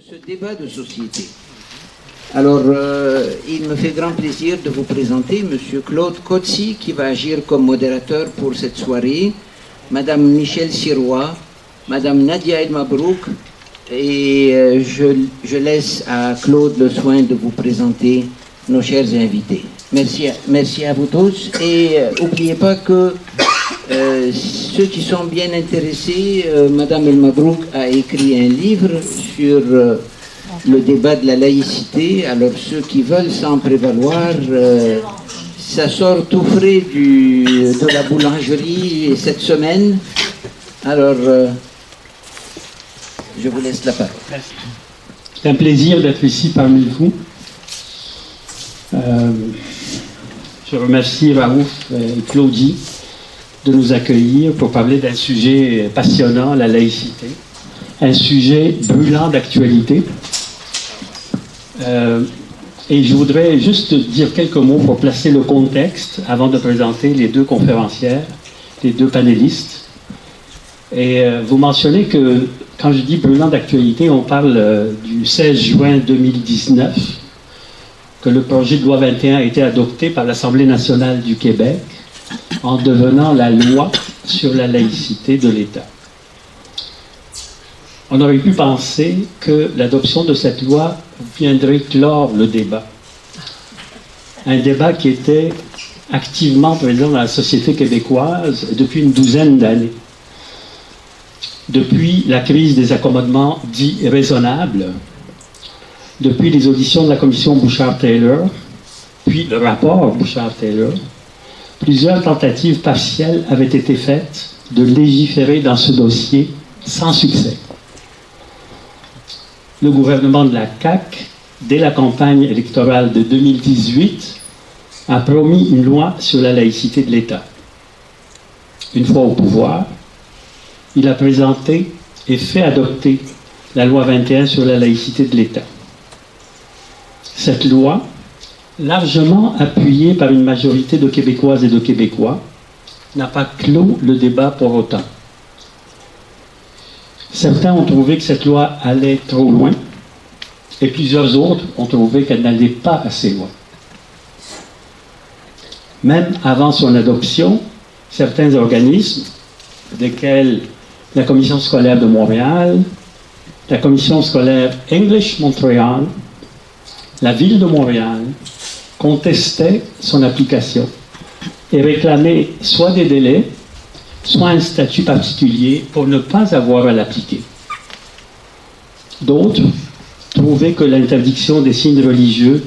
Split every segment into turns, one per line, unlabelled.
Ce débat de société. Alors, il me fait grand plaisir de vous présenter M. Claude Cozzi, qui va agir comme modérateur pour cette soirée, Mme Michèle Sirois, Mme Nadia El Mabrouk, et je laisse à Claude le soin de vous présenter nos chers invités. Merci à vous tous, et n'oubliez pas que ceux qui sont bien intéressés, Mme El Mabrouk a écrit un livre sur le débat de la laïcité. Alors ceux qui veulent s'en prévaloir, ça sort tout frais de la boulangerie cette semaine. Alors, je vous laisse la parole.
Merci. C'est un plaisir d'être ici parmi vous. Je remercie Raouf et Claudie de nous accueillir pour parler d'un sujet passionnant, la laïcité, un sujet brûlant d'actualité. Et je voudrais juste dire quelques mots pour placer le contexte avant de présenter les deux conférencières, les deux panélistes. Et vous mentionnez que quand je dis brûlant d'actualité, on parle du 16 juin 2019, que le projet de loi 21 a été adopté par l'Assemblée nationale du Québec en devenant la loi sur la laïcité de l'État. On aurait pu penser que l'adoption de cette loi viendrait clore le débat. Un débat qui était activement présent dans la société québécoise depuis une douzaine d'années. Depuis la crise des accommodements dits raisonnables, depuis les auditions de la commission Bouchard-Taylor, puis le rapport Bouchard-Taylor, plusieurs tentatives partielles avaient été faites de légiférer dans ce dossier sans succès. Le gouvernement de la CAQ, dès la campagne électorale de 2018, a promis une loi sur la laïcité de l'État. Une fois au pouvoir, il a présenté et fait adopter la loi 21 sur la laïcité de l'État. Cette loi, largement appuyée par une majorité de Québécoises et de Québécois, n'a pas clos le débat pour autant. Certains ont trouvé que cette loi allait trop loin, et plusieurs autres ont trouvé qu'elle n'allait pas assez loin. Même avant son adoption, certains organismes, desquels la Commission scolaire de Montréal, la Commission scolaire English Montréal, la Ville de Montréal, contestaient son application et réclamaient soit des délais, soit un statut particulier pour ne pas avoir à l'appliquer. D'autres trouvaient que l'interdiction des signes religieux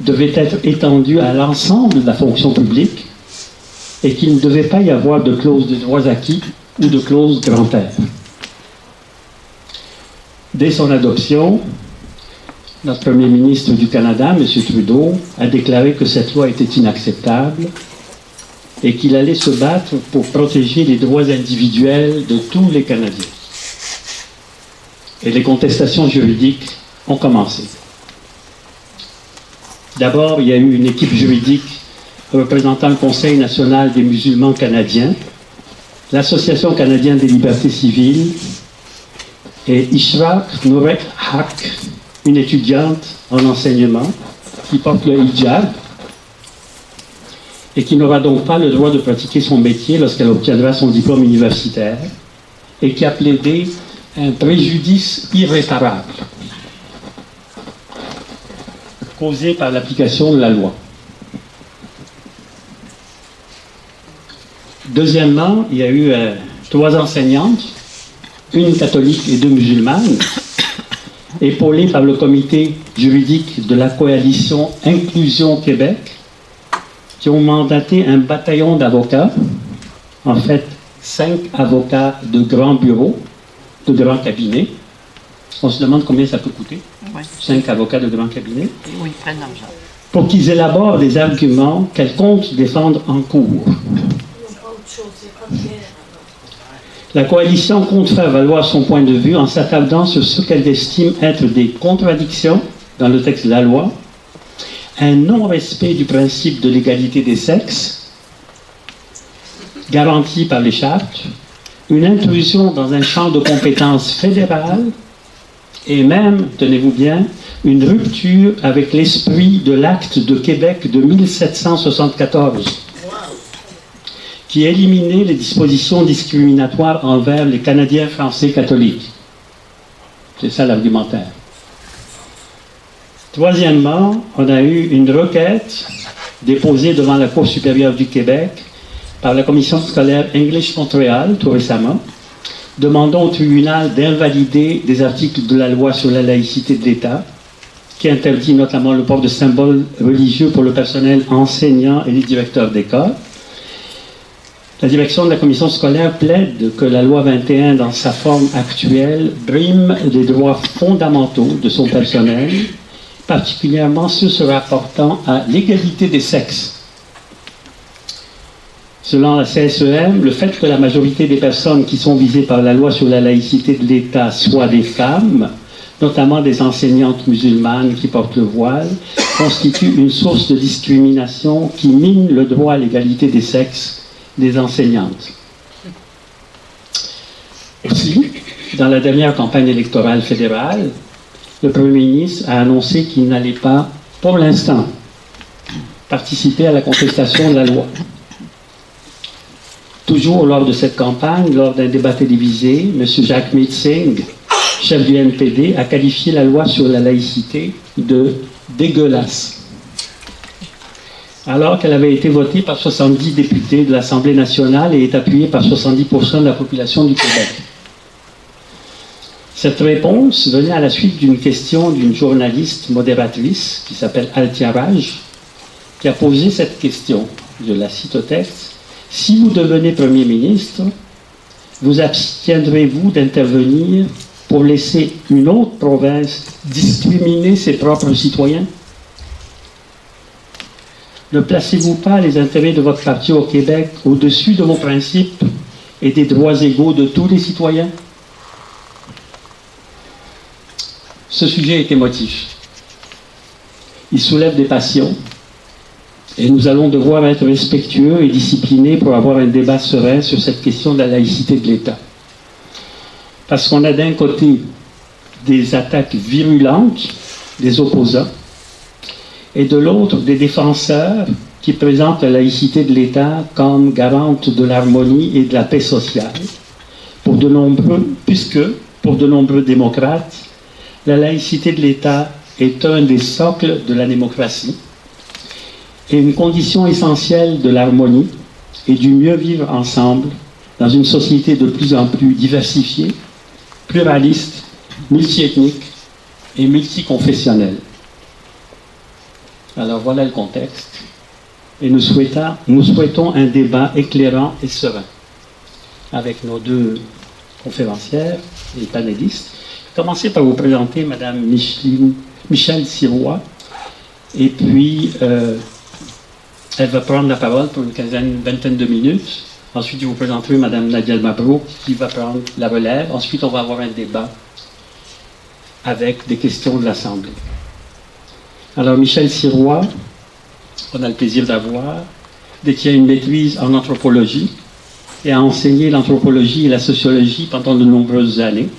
devait être étendue à l'ensemble de la fonction publique et qu'il ne devait pas y avoir de clause de droits acquis ou de clause grand-père. Dès son adoption, notre Premier ministre du Canada, M. Trudeau, a déclaré que cette loi était inacceptable et qu'il allait se battre pour protéger les droits individuels de tous les Canadiens. Et les contestations juridiques ont commencé. D'abord, il y a eu une équipe juridique représentant le Conseil national des musulmans canadiens, l'Association canadienne des libertés civiles et Ishraq Nourek Haq, une étudiante en enseignement qui porte le hijab et qui n'aura donc pas le droit de pratiquer son métier lorsqu'elle obtiendra son diplôme universitaire et qui a plaidé un préjudice irréparable causé par l'application de la loi. Deuxièmement, il y a eu 3 enseignantes, une catholique et 2 musulmanes, épaulées par le comité juridique de la coalition Inclusion Québec, qui ont mandaté un bataillon d'avocats, en fait 5 avocats de grands bureaux, de grands cabinets. On se demande combien ça peut coûter, oui. 5 avocats de grands cabinets,
oui, très d'argent,
pour qu'ils élaborent des arguments qu'elles comptent défendre en cours. La coalition compte faire valoir son point de vue en s'attardant sur ce qu'elle estime être des contradictions dans le texte de la loi, un non-respect du principe de l'égalité des sexes, garanti par les chartes, une intrusion dans un champ de compétences fédérales et même, tenez-vous bien, une rupture avec l'esprit de l'acte de Québec de 1774, qui éliminait les dispositions discriminatoires envers les Canadiens français catholiques. C'est ça l'argumentaire. Troisièmement, on a eu une requête déposée devant la Cour supérieure du Québec par la commission scolaire English Montréal, tout récemment, demandant au tribunal d'invalider des articles de la loi sur la laïcité de l'État, qui interdit notamment le port de symboles religieux pour le personnel enseignant et les directeurs d'école. La direction de la commission scolaire plaide que la loi 21, dans sa forme actuelle, brime les droits fondamentaux de son personnel, particulièrement ceux se rapportant à l'égalité des sexes. Selon la CSEM, le fait que la majorité des personnes qui sont visées par la loi sur la laïcité de l'État soient des femmes, notamment des enseignantes musulmanes qui portent le voile, constitue une source de discrimination qui mine le droit à l'égalité des sexes des enseignantes. Aussi, dans la dernière campagne électorale fédérale, le Premier ministre a annoncé qu'il n'allait pas, pour l'instant, participer à la contestation de la loi. Toujours lors de cette campagne, lors d'un débat télévisé, M. Jagmeet Singh, chef du NPD, a qualifié la loi sur la laïcité de dégueulasse, alors qu'elle avait été votée par 70 députés de l'Assemblée nationale et est appuyée par 70% de la population du Québec. Cette réponse venait à la suite d'une question d'une journaliste modératrice qui s'appelle Altia Raj, qui a posé cette question. Je la cite au texte. « Si vous devenez Premier ministre, vous abstiendrez-vous d'intervenir pour laisser une autre province discriminer ses propres citoyens? Ne placez-vous pas les intérêts de votre parti au Québec au-dessus de vos principes et des droits égaux de tous les citoyens? » Ce sujet est émotif. Il soulève des passions. Et nous allons devoir être respectueux et disciplinés pour avoir un débat serein sur cette question de la laïcité de l'État. Parce qu'on a d'un côté des attaques virulentes des opposants et de l'autre des défenseurs qui présentent la laïcité de l'État comme garante de l'harmonie et de la paix sociale. Puisque, pour de nombreux démocrates, la laïcité de l'État est un des socles de la démocratie et une condition essentielle de l'harmonie et du mieux vivre ensemble dans une société de plus en plus diversifiée, pluraliste, multiethnique et multiconfessionnelle. Alors voilà le contexte. Et nous souhaitons un débat éclairant et serein avec nos deux conférencières et panélistes. Commencez par vous présenter Mme Michèle Sirois, et puis elle va prendre la parole pour une vingtaine de minutes. Ensuite, je vous présenterai Mme Nadia Mabrouk qui va prendre la relève. Ensuite, on va avoir un débat avec des questions de l'Assemblée. Alors, Michèle Sirois, on a le plaisir d'avoir, détient une maîtrise en anthropologie et a enseigné l'anthropologie et la sociologie pendant de nombreuses années.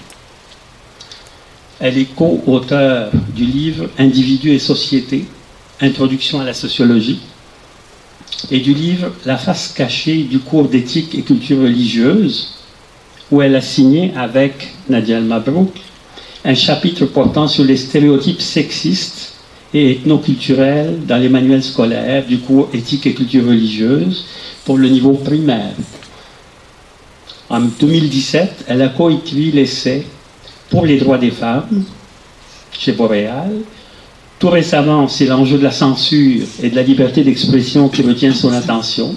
Elle est co-auteure du livre « Individus et société, introduction à la sociologie » et du livre « La face cachée du cours d'éthique et culture religieuse » où elle a signé avec Nadia Mabrouk un chapitre portant sur les stéréotypes sexistes et ethnoculturels dans les manuels scolaires du cours éthique et culture religieuse pour le niveau primaire. En 2017, elle a coécrit l'essai pour les droits des femmes chez Boréal. Tout récemment, c'est l'enjeu de la censure et de la liberté d'expression qui retient son attention.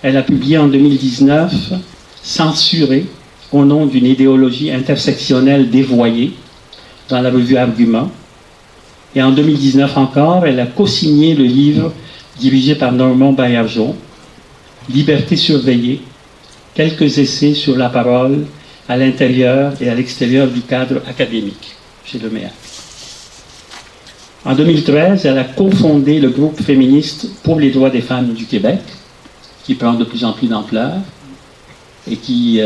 Elle a publié en 2019 « Censurée au nom d'une idéologie intersectionnelle dévoyée » dans la revue Argument. Et en 2019 encore, elle a co-signé le livre dirigé par Normand Baillargeon, « Liberté surveillée, quelques essais sur la parole à l'intérieur et à l'extérieur du cadre académique » chez Le Méa. En 2013, elle a cofondé le groupe féministe pour les droits des femmes du Québec, qui prend de plus en plus d'ampleur et qui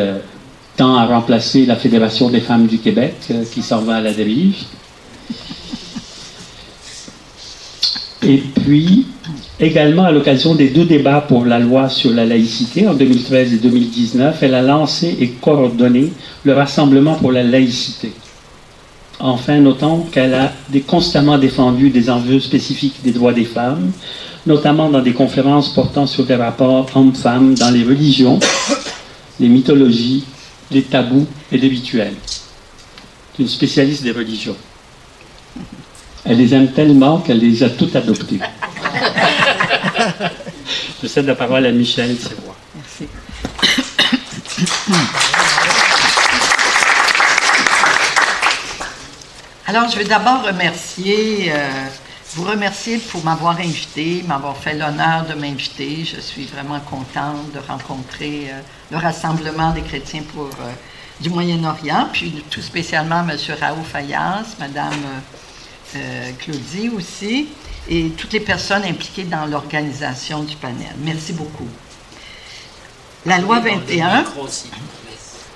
tend à remplacer la Fédération des femmes du Québec, qui s'en va à la dérive. Et puis, également à l'occasion des 2 débats pour la loi sur la laïcité en 2013 et 2019, elle a lancé et coordonné le Rassemblement pour la laïcité. Enfin, notons qu'elle a constamment défendu des enjeux spécifiques des droits des femmes, notamment dans des conférences portant sur des rapports hommes-femmes dans les religions, les mythologies, les tabous et les rituels. C'est une spécialiste des religions. Elle les aime tellement qu'elle les a toutes adoptées. Je cède la parole à Michel Sirois.
Merci. Alors, je vais d'abord vous remercier pour m'avoir invité, m'avoir fait l'honneur de m'inviter. Je suis vraiment contente de rencontrer le Rassemblement des chrétiens du Moyen-Orient, puis tout spécialement M. Raouf Ayas, Mme Claudie aussi, et toutes les personnes impliquées dans l'organisation du panel. Merci beaucoup. La loi 21...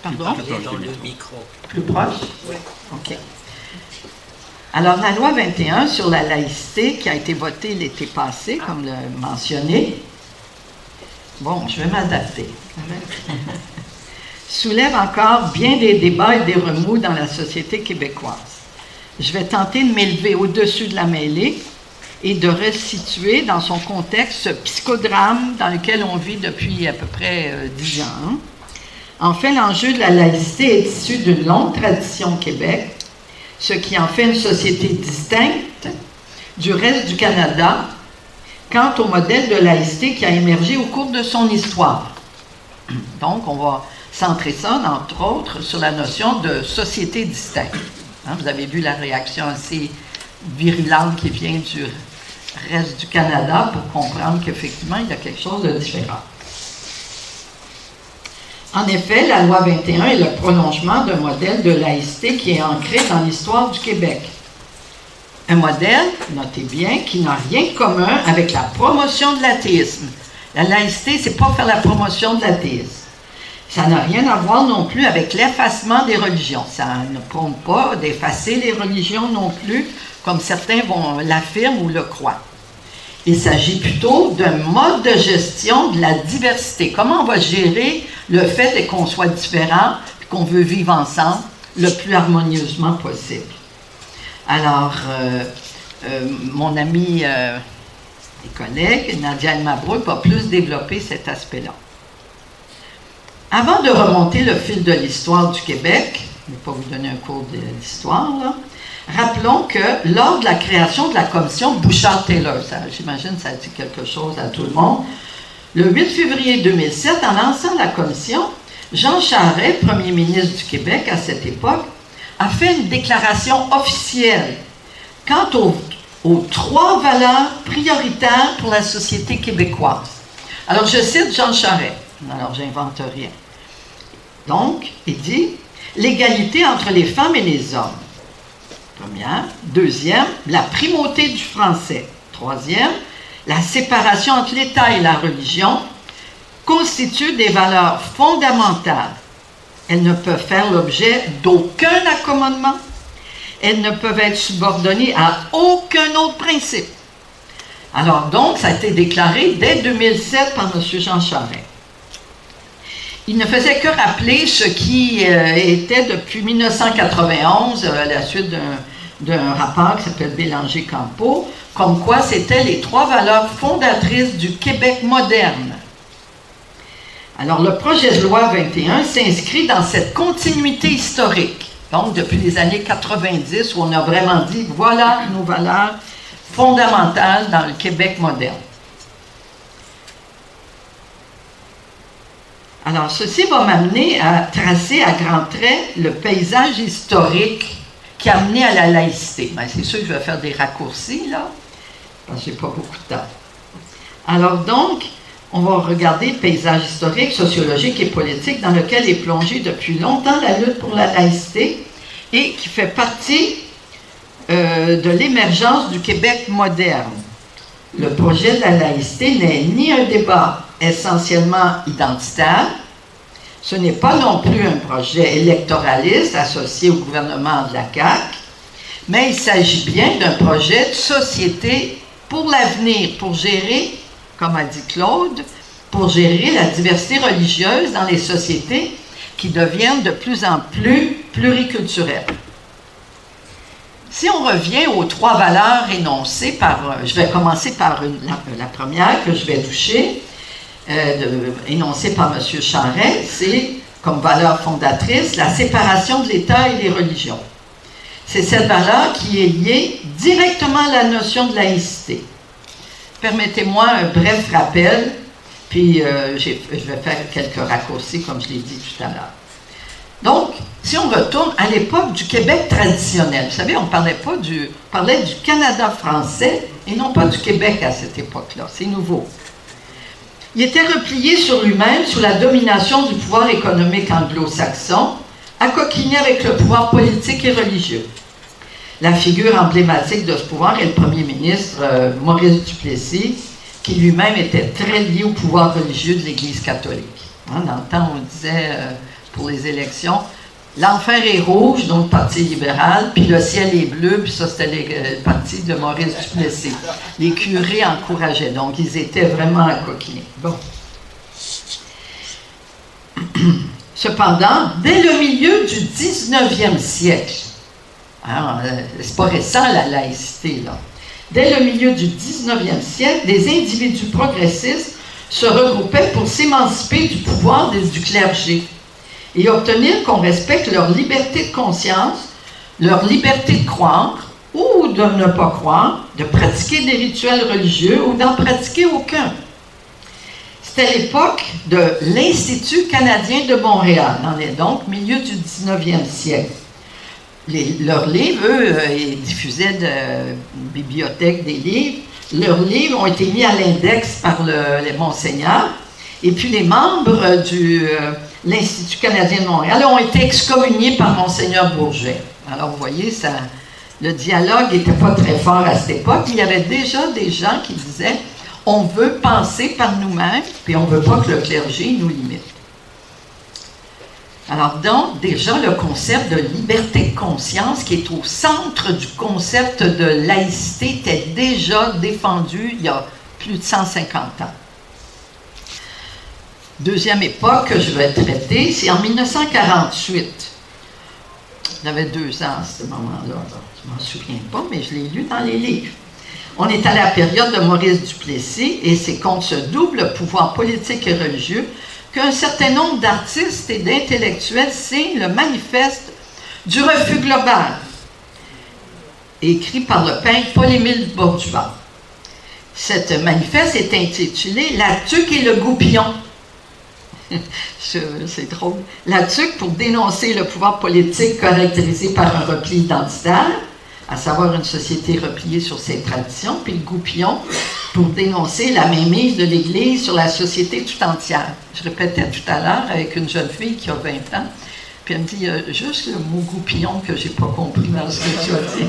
Pardon?
Dans le micro.
Plus proche? Oui. OK. Alors, la loi 21 sur la laïcité, qui a été votée l'été passé, comme le mentionné, bon, je vais m'adapter, soulève encore bien des débats et des remous dans la société québécoise. Je vais tenter de m'élever au-dessus de la mêlée et de resituer dans son contexte ce psychodrame dans lequel on vit depuis à peu près 10 ans. En fait, l'enjeu de la laïcité est issu d'une longue tradition au Québec, ce qui en fait une société distincte du reste du Canada quant au modèle de laïcité qui a émergé au cours de son histoire. Donc, on va centrer ça, entre autres, sur la notion de société distincte. Vous avez vu la réaction assez virulente qui vient du reste du Canada pour comprendre qu'effectivement, il y a quelque chose de différent. En effet, la loi 21 est le prolongement d'un modèle de laïcité qui est ancré dans l'histoire du Québec. Un modèle, notez bien, qui n'a rien de commun avec la promotion de l'athéisme. La laïcité, c'est pas faire la promotion de l'athéisme. Ça n'a rien à voir non plus avec l'effacement des religions. Ça ne prône pas d'effacer les religions non plus, comme certains l'affirment ou le croient. Il s'agit plutôt d'un mode de gestion de la diversité. Comment on va gérer le fait qu'on soit différent et qu'on veut vivre ensemble le plus harmonieusement possible. Alors, mon ami et collègue, Nadia El-Mabrouk, va plus développer cet aspect-là. Avant de remonter le fil de l'histoire du Québec, je ne vais pas vous donner un cours d'histoire, là, rappelons que lors de la création de la commission Bouchard-Taylor, j'imagine que ça dit quelque chose à tout le monde, le 8 février 2007, en lançant la commission, Jean Charest, premier ministre du Québec à cette époque, a fait une déclaration officielle quant aux 3 valeurs prioritaires pour la société québécoise. Alors, je cite Jean Charest. Alors, j'invente rien. Donc, il dit « L'égalité entre les femmes et les hommes. » Première. Deuxième, la primauté du français. Troisième, la séparation entre l'État et la religion constituent des valeurs fondamentales. Elles ne peuvent faire l'objet d'aucun accommodement. Elles ne peuvent être subordonnées à aucun autre principe. Alors donc, ça a été déclaré dès 2007 par M. Jean Charest. Il ne faisait que rappeler ce qui était depuis 1991, à la suite d'un rapport qui s'appelle Bélanger-Campeau, comme quoi c'était les 3 valeurs fondatrices du Québec moderne. Alors, le projet de loi 21 s'inscrit dans cette continuité historique, donc depuis les années 90, où on a vraiment dit, voilà nos valeurs fondamentales dans le Québec moderne. Alors, ceci va m'amener à tracer à grands traits le paysage historique qui a amené à la laïcité. Bien, c'est sûr que je vais faire des raccourcis, là, parce que je n'ai pas beaucoup de temps. Alors donc, on va regarder le paysage historique, sociologique et politique dans lequel est plongée depuis longtemps la lutte pour la laïcité et qui fait partie de l'émergence du Québec moderne. Le projet de la laïcité n'est ni un débat essentiellement identitaire, Ce n'est pas non plus un projet électoraliste associé au gouvernement de la CAQ, mais il s'agit bien d'un projet de société pour l'avenir, pour gérer, comme a dit Claude, pour gérer la diversité religieuse dans les sociétés qui deviennent de plus en plus pluriculturelles. Si on revient aux 3 valeurs énoncées par, je vais commencer par la première que je vais toucher, énoncée par M. Charest, c'est comme valeur fondatrice la séparation de l'État et des religions. C'est cette valeur qui est liée directement à la notion de laïcité. Permettez-moi un bref rappel, puis je vais faire quelques raccourcis comme je l'ai dit tout à l'heure. Donc, si on retourne à l'époque du Québec traditionnel, vous savez, on parlait du Canada français et non pas du Québec à cette époque-là, c'est nouveau. Il était replié sur lui-même sous la domination du pouvoir économique anglo-saxon, accoquiné avec le pouvoir politique et religieux. La figure emblématique de ce pouvoir est le premier ministre Maurice Duplessis, qui lui-même était très lié au pouvoir religieux de l'Église catholique. Hein, dans le temps, on disait pour les élections, l'enfer est rouge, donc le Parti libéral, puis le ciel est bleu, puis ça c'était le parti de Maurice Duplessis. Les curés encourageaient, donc ils étaient vraiment accoquinés. Bon. Cependant, dès le milieu du 19e siècle, hein, c'est pas récent la laïcité, là. Dès le milieu du 19e siècle, des individus progressistes se regroupaient pour s'émanciper du pouvoir du clergé et obtenir qu'on respecte leur liberté de conscience, leur liberté de croire ou de ne pas croire, de pratiquer des rituels religieux ou d'en pratiquer aucun. C'était l'époque de l'Institut canadien de Montréal, donc milieu du 19e siècle. Leurs livres, eux, ils diffusaient de bibliothèque des livres. Leurs livres ont été mis à l'index par les monseigneurs. Et puis les membres de l'Institut canadien de Montréal ont été excommuniés par Monseigneur Bourget. Alors vous voyez, le dialogue n'était pas très fort à cette époque. Il y avait déjà des gens qui disaient « on veut penser par nous-mêmes, puis on ne veut pas que le clergé nous limite ». Alors donc, déjà, le concept de liberté de conscience, qui est au centre du concept de laïcité, était déjà défendu il y a plus de 150 ans. Deuxième époque que je vais traiter, c'est en 1948. J'avais 2 ans à ce moment-là. Je ne m'en souviens pas, mais je l'ai lu dans les livres. On est à la période de Maurice Duplessis et c'est contre ce double pouvoir politique et religieux qu'un certain nombre d'artistes et d'intellectuels signent le manifeste du refus global, écrit par le peintre Paul-Émile Bordua. Cette manifeste est intitulée « La tuque et le goupillon ». C'est drôle. La tuque pour dénoncer le pouvoir politique caractérisé par un repli identitaire, à savoir une société repliée sur ses traditions, puis le goupillon pour dénoncer la mainmise de l'Église sur la société tout entière. Je répétais tout à l'heure avec une jeune fille qui a 20 ans, puis elle me dit, il y a juste le mot goupillon que je n'ai pas compris dans ce que tu as dit.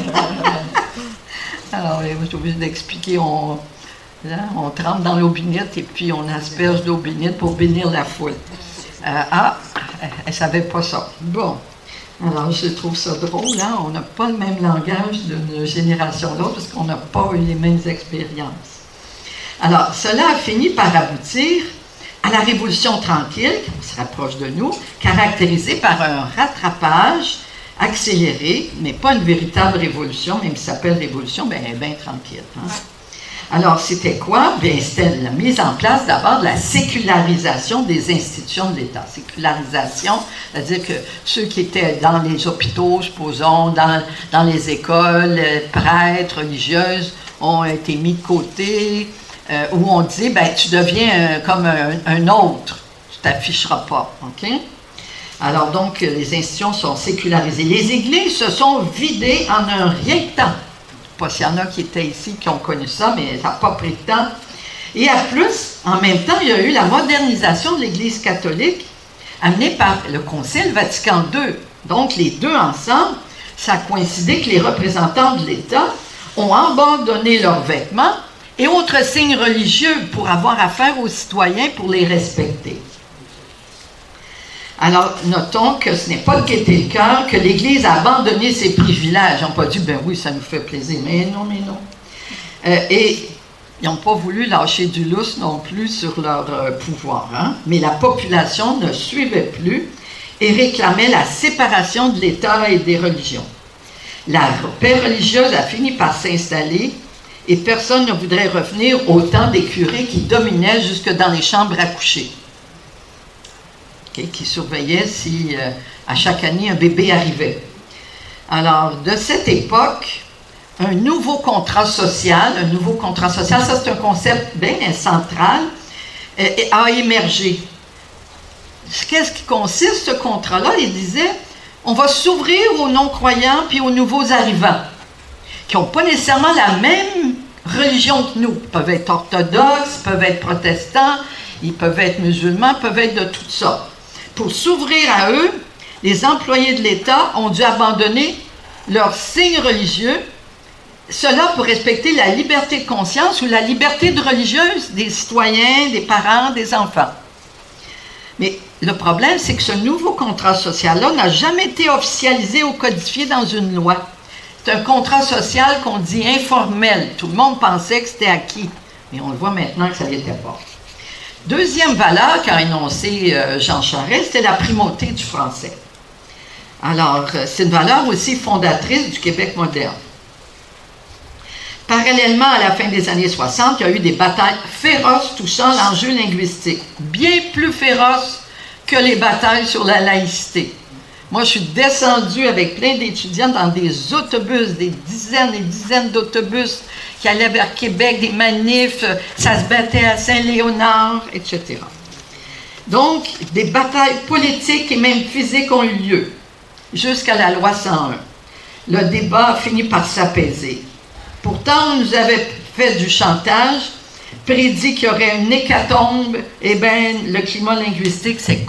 Alors, je suis obligée d'expliquer, on trempe dans l'eau bénite et puis on asperge l'eau bénite pour bénir la foule. Elle ne savait pas ça. Bon. Alors, je trouve ça drôle, hein? On n'a pas le même langage d'une génération à l'autre parce qu'on n'a pas eu les mêmes expériences. Alors, cela a fini par aboutir à la Révolution tranquille, qui se rapproche de nous, caractérisée par un rattrapage accéléré, mais pas une véritable révolution, même si ça s'appelle révolution, bien tranquille. Hein? Alors, c'était quoi? Bien, c'était la mise en place d'abord de la sécularisation des institutions de l'État. Sécularisation, c'est-à-dire que ceux qui étaient dans les hôpitaux, supposons, dans les écoles, prêtres, religieuses, ont été mis de côté, où on disait, ben, tu deviens comme un autre, tu ne t'afficheras pas, OK? Alors, donc, les institutions sont sécularisées. Les églises se sont vidées en un rien de temps. Pas s'il y en a qui étaient ici, qui ont connu ça, mais ça n'a pas pris de temps. Et à plus, en même temps, il y a eu la modernisation de l'Église catholique amenée par le Concile Vatican II. Donc, les deux ensemble, ça a coïncidé que les représentants de l'État ont abandonné leurs vêtements et autres signes religieux pour avoir affaire aux citoyens pour les respecter. Alors, notons que ce n'est pas de gaieté le cœur que l'Église a abandonné ses privilèges. Ils n'ont pas dit, ben oui, ça nous fait plaisir. Mais non, mais non. Et ils n'ont pas voulu lâcher du lousse non plus sur leur pouvoir. Hein? Mais la population ne suivait plus et réclamait la séparation de l'État et des religions. La paix religieuse a fini par s'installer et personne ne voudrait revenir au temps des curés qui dominaient jusque dans les chambres à coucher, qui surveillaient si à chaque année un bébé arrivait. Alors, de cette époque, un nouveau contrat social, ça c'est un concept bien central, a émergé. Qu'est-ce qui consiste, ce contrat-là? Il disait, on va s'ouvrir aux non-croyants puis aux nouveaux arrivants, qui n'ont pas nécessairement la même religion que nous. Ils peuvent être orthodoxes, ils peuvent être protestants, ils peuvent être musulmans, ils peuvent être de toutes sortes. Pour s'ouvrir à eux, les employés de l'État ont dû abandonner leurs signes religieux, cela pour respecter la liberté de conscience ou la liberté de religieuse des citoyens, des parents, des enfants. Mais le problème, c'est que ce nouveau contrat social-là n'a jamais été officialisé ou codifié dans une loi. C'est un contrat social qu'on dit informel. Tout le monde pensait que c'était acquis, mais on le voit maintenant que ça ne l'était pas. Deuxième valeur qu'a énoncé Jean Charest, c'était la primauté du français. Alors, c'est une valeur aussi fondatrice du Québec moderne. Parallèlement à la fin des années 60, il y a eu des batailles féroces touchant l'enjeu linguistique, bien plus féroces que les batailles sur la laïcité. Moi, je suis descendue avec plein d'étudiants dans des autobus, des dizaines et dizaines d'autobus qui allaient vers Québec, des manifs, ça se battait à Saint-Léonard, etc. Donc, des batailles politiques et même physiques ont eu lieu, jusqu'à la loi 101. Le débat a fini par s'apaiser. Pourtant, on nous avait fait du chantage, prédit qu'il y aurait une hécatombe. Eh bien, le climat linguistique s'est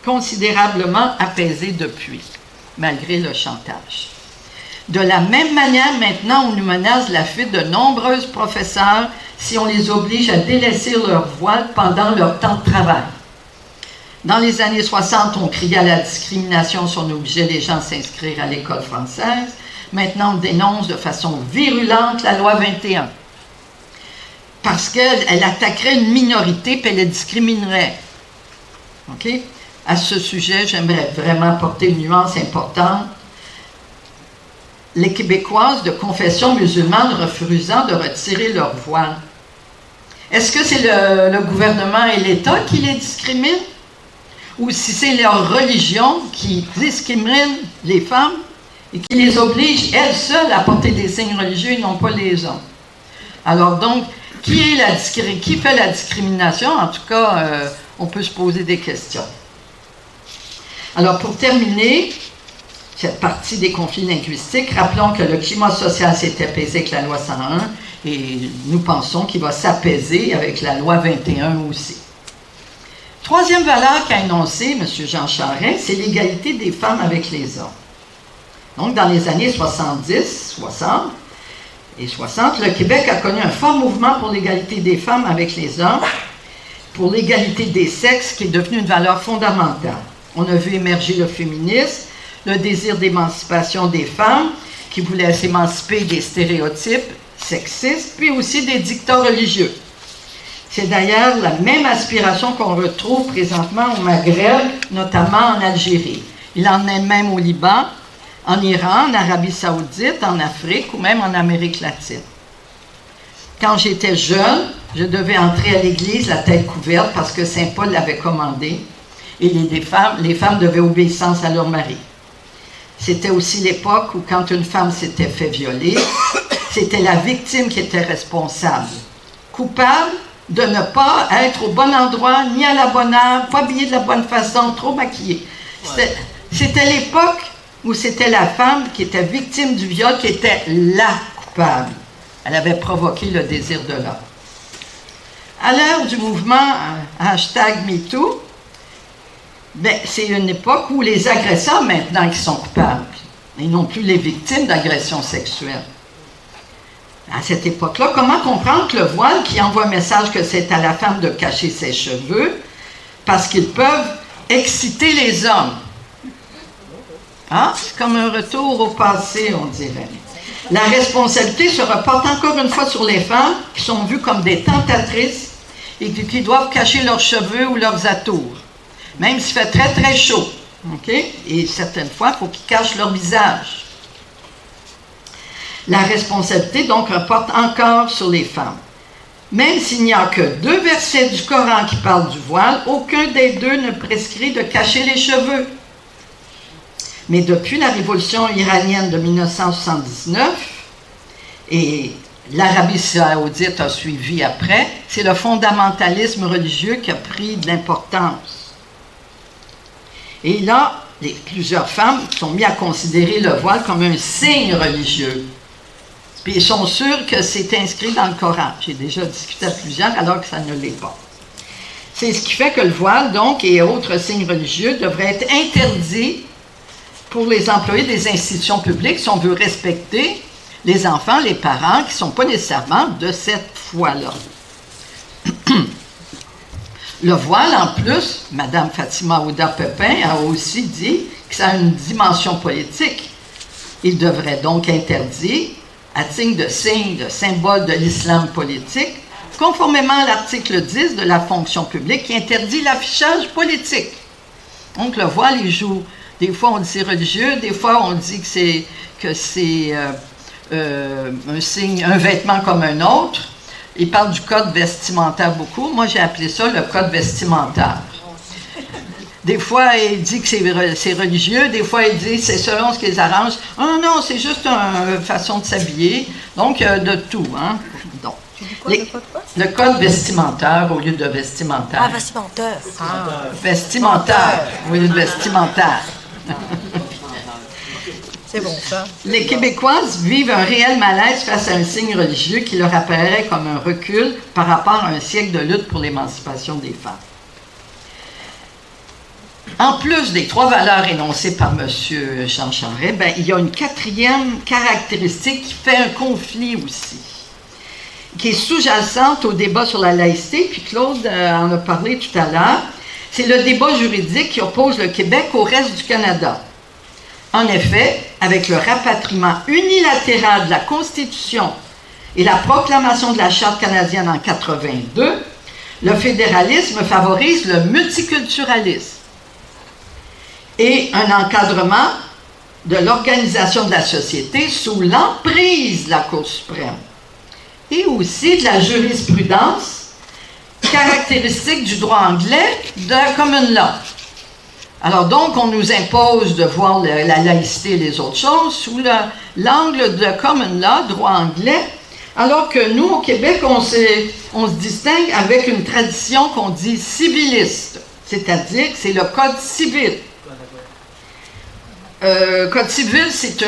considérablement apaisé depuis, malgré le chantage. De la même manière, maintenant, on nous menace la fuite de nombreux professeurs si on les oblige à délaisser leur voile pendant leur temps de travail. Dans les années 60, on criait à la discrimination si on obligeait les gens à s'inscrire à l'école française. Maintenant, on dénonce de façon virulente la loi 21. Parce qu'elle attaquerait une minorité puis elle les discriminerait. OK? À ce sujet, j'aimerais vraiment apporter une nuance importante. Les Québécoises de confession musulmane refusant de retirer leur voile. Est-ce que c'est le gouvernement et l'État qui les discriminent? Ou si c'est leur religion qui discrimine les femmes et qui les oblige, elles seules, à porter des signes religieux et non pas les hommes? Alors donc, qui fait la discrimination? En tout cas, on peut se poser des questions. Alors, pour terminer cette partie des conflits linguistiques, rappelons que le climat social s'est apaisé avec la loi 101 et nous pensons qu'il va s'apaiser avec la loi 21 aussi. Troisième valeur qu'a énoncée M. Jean Charest, c'est l'égalité des femmes avec les hommes. Donc, dans les années 70, 60 et 60, le Québec a connu un fort mouvement pour l'égalité des femmes avec les hommes, pour l'égalité des sexes, qui est devenue une valeur fondamentale. On a vu émerger le féminisme, le désir d'émancipation des femmes, qui voulaient s'émanciper des stéréotypes sexistes, puis aussi des dictats religieux. C'est d'ailleurs la même aspiration qu'on retrouve présentement au Maghreb, notamment en Algérie. Il en est même au Liban, en Iran, en Arabie Saoudite, en Afrique ou même en Amérique latine. Quand j'étais jeune, je devais entrer à l'église la tête couverte parce que Saint Paul l'avait commandé et les femmes devaient obéissance à leur mari. C'était aussi l'époque où quand une femme s'était fait violer, c'était la victime qui était responsable. Coupable de ne pas être au bon endroit, ni à la bonne heure, pas habillée de la bonne façon, trop maquillée. C'était l'époque où c'était la femme qui était victime du viol qui était la coupable. Elle avait provoqué le désir de l'homme. À l'heure du mouvement #MeToo, c'est une époque où les agresseurs maintenant qui sont coupables et non plus les victimes d'agressions sexuelles. À cette époque-là, comment comprendre que le voile qui envoie un message que c'est à la femme de cacher ses cheveux parce qu'ils peuvent exciter les hommes. Ah, c'est comme un retour au passé, on dirait. La responsabilité se reporte encore une fois sur les femmes qui sont vues comme des tentatrices et qui doivent cacher leurs cheveux ou leurs atours, même s'il fait très très chaud. Okay? Et certaines fois, il faut qu'ils cachent leur visage. La responsabilité donc reporte encore sur les femmes. Même s'il n'y a que 2 versets du Coran qui parlent du voile, aucun des 2 ne prescrit de cacher les cheveux. Mais depuis la révolution iranienne de 1979, et l'Arabie saoudite a suivi après, c'est le fondamentalisme religieux qui a pris de l'importance. Et là, plusieurs femmes sont mises à considérer le voile comme un signe religieux. Puis ils sont sûrs que c'est inscrit dans le Coran. J'ai déjà discuté à plusieurs alors que ça ne l'est pas. C'est ce qui fait que le voile, donc, et autres signes religieux devraient être interdits pour les employés des institutions publiques si on veut respecter les enfants, les parents qui ne sont pas nécessairement de cette foi-là. Le voile, en plus, Mme Fatima Ouda Pepin a aussi dit que ça a une dimension politique. Il devrait donc interdire, à signe de symbole de l'islam politique, conformément à l'article 10 de la fonction publique qui interdit l'affichage politique. Donc le voile, il joue. Des fois, on dit c'est religieux, des fois, on dit que c'est un signe, un vêtement comme un autre. Il parle du code vestimentaire beaucoup. Moi, j'ai appelé ça le code vestimentaire. Des fois, il dit que c'est religieux. Des fois, il dit que c'est selon ce qu'ils arrangent. Oh, non, c'est juste une façon de s'habiller. Donc, de tout. Hein? Donc,
tu dis quoi, le code quoi?
Le code vestimentaire au lieu de vestimentaire.
Ah, vestimentaire. Ah.
Vestimentaire au lieu de vestimentaire.
C'est bon, ça.
Les Québécoises vivent un réel malaise face à un signe religieux qui leur apparaît comme un recul par rapport à un siècle de lutte pour l'émancipation des femmes. En plus des 3 valeurs énoncées par M. Jean Charest, il y a une 4e caractéristique qui fait un conflit aussi, qui est sous-jacente au débat sur la laïcité, puis Claude en a parlé tout à l'heure. C'est le débat juridique qui oppose le Québec au reste du Canada. En effet, avec le rapatriement unilatéral de la Constitution et la proclamation de la Charte canadienne en 1982, le fédéralisme favorise le multiculturalisme et un encadrement de l'organisation de la société sous l'emprise de la Cour suprême et aussi de la jurisprudence caractéristique du droit anglais de la common law. Alors donc, on nous impose de voir la laïcité et les autres choses sous l'angle de common law, droit anglais, alors que nous, au Québec, on se distingue avec une tradition qu'on dit civiliste, c'est-à-dire que c'est le Code civil. Code civil, c'est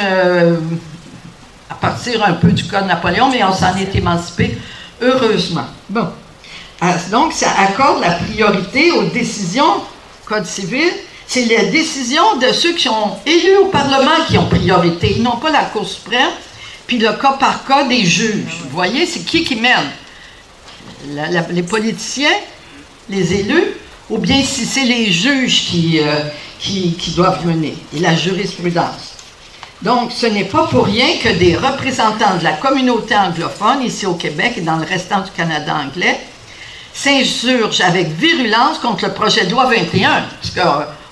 à partir un peu du Code Napoléon, mais on s'en est émancipé, heureusement. Bon. Donc, ça accorde la priorité aux décisions, Code civil, c'est les décisions de ceux qui sont élus au Parlement qui ont priorité. Ils n'ont pas la Cour suprême, puis le cas par cas des juges. Vous voyez, c'est qui mène? Les politiciens, les élus, ou bien si c'est les juges qui doivent mener, et la jurisprudence. Donc, ce n'est pas pour rien que des représentants de la communauté anglophone, ici au Québec et dans le restant du Canada anglais, s'insurgent avec virulence contre le projet de loi 21, parce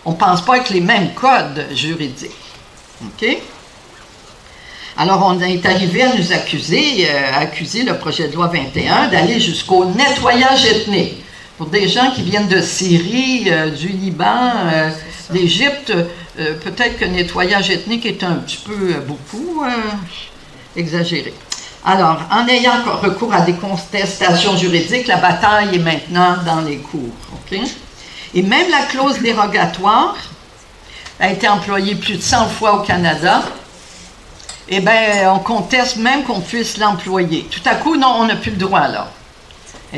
qu'on ne pense pas avec les mêmes codes juridiques. OK? Alors, on est arrivé à nous accuser le projet de loi 21 d'aller jusqu'au nettoyage ethnique. Pour des gens qui viennent de Syrie, du Liban, d'Égypte, peut-être que nettoyage ethnique est un petit peu beaucoup exagéré. Alors, en ayant recours à des contestations juridiques, la bataille est maintenant dans les cours. Okay? Et même la clause dérogatoire a été employée plus de 100 fois au Canada. Eh bien, on conteste même qu'on puisse l'employer. Tout à coup, non, on n'a plus le droit, là.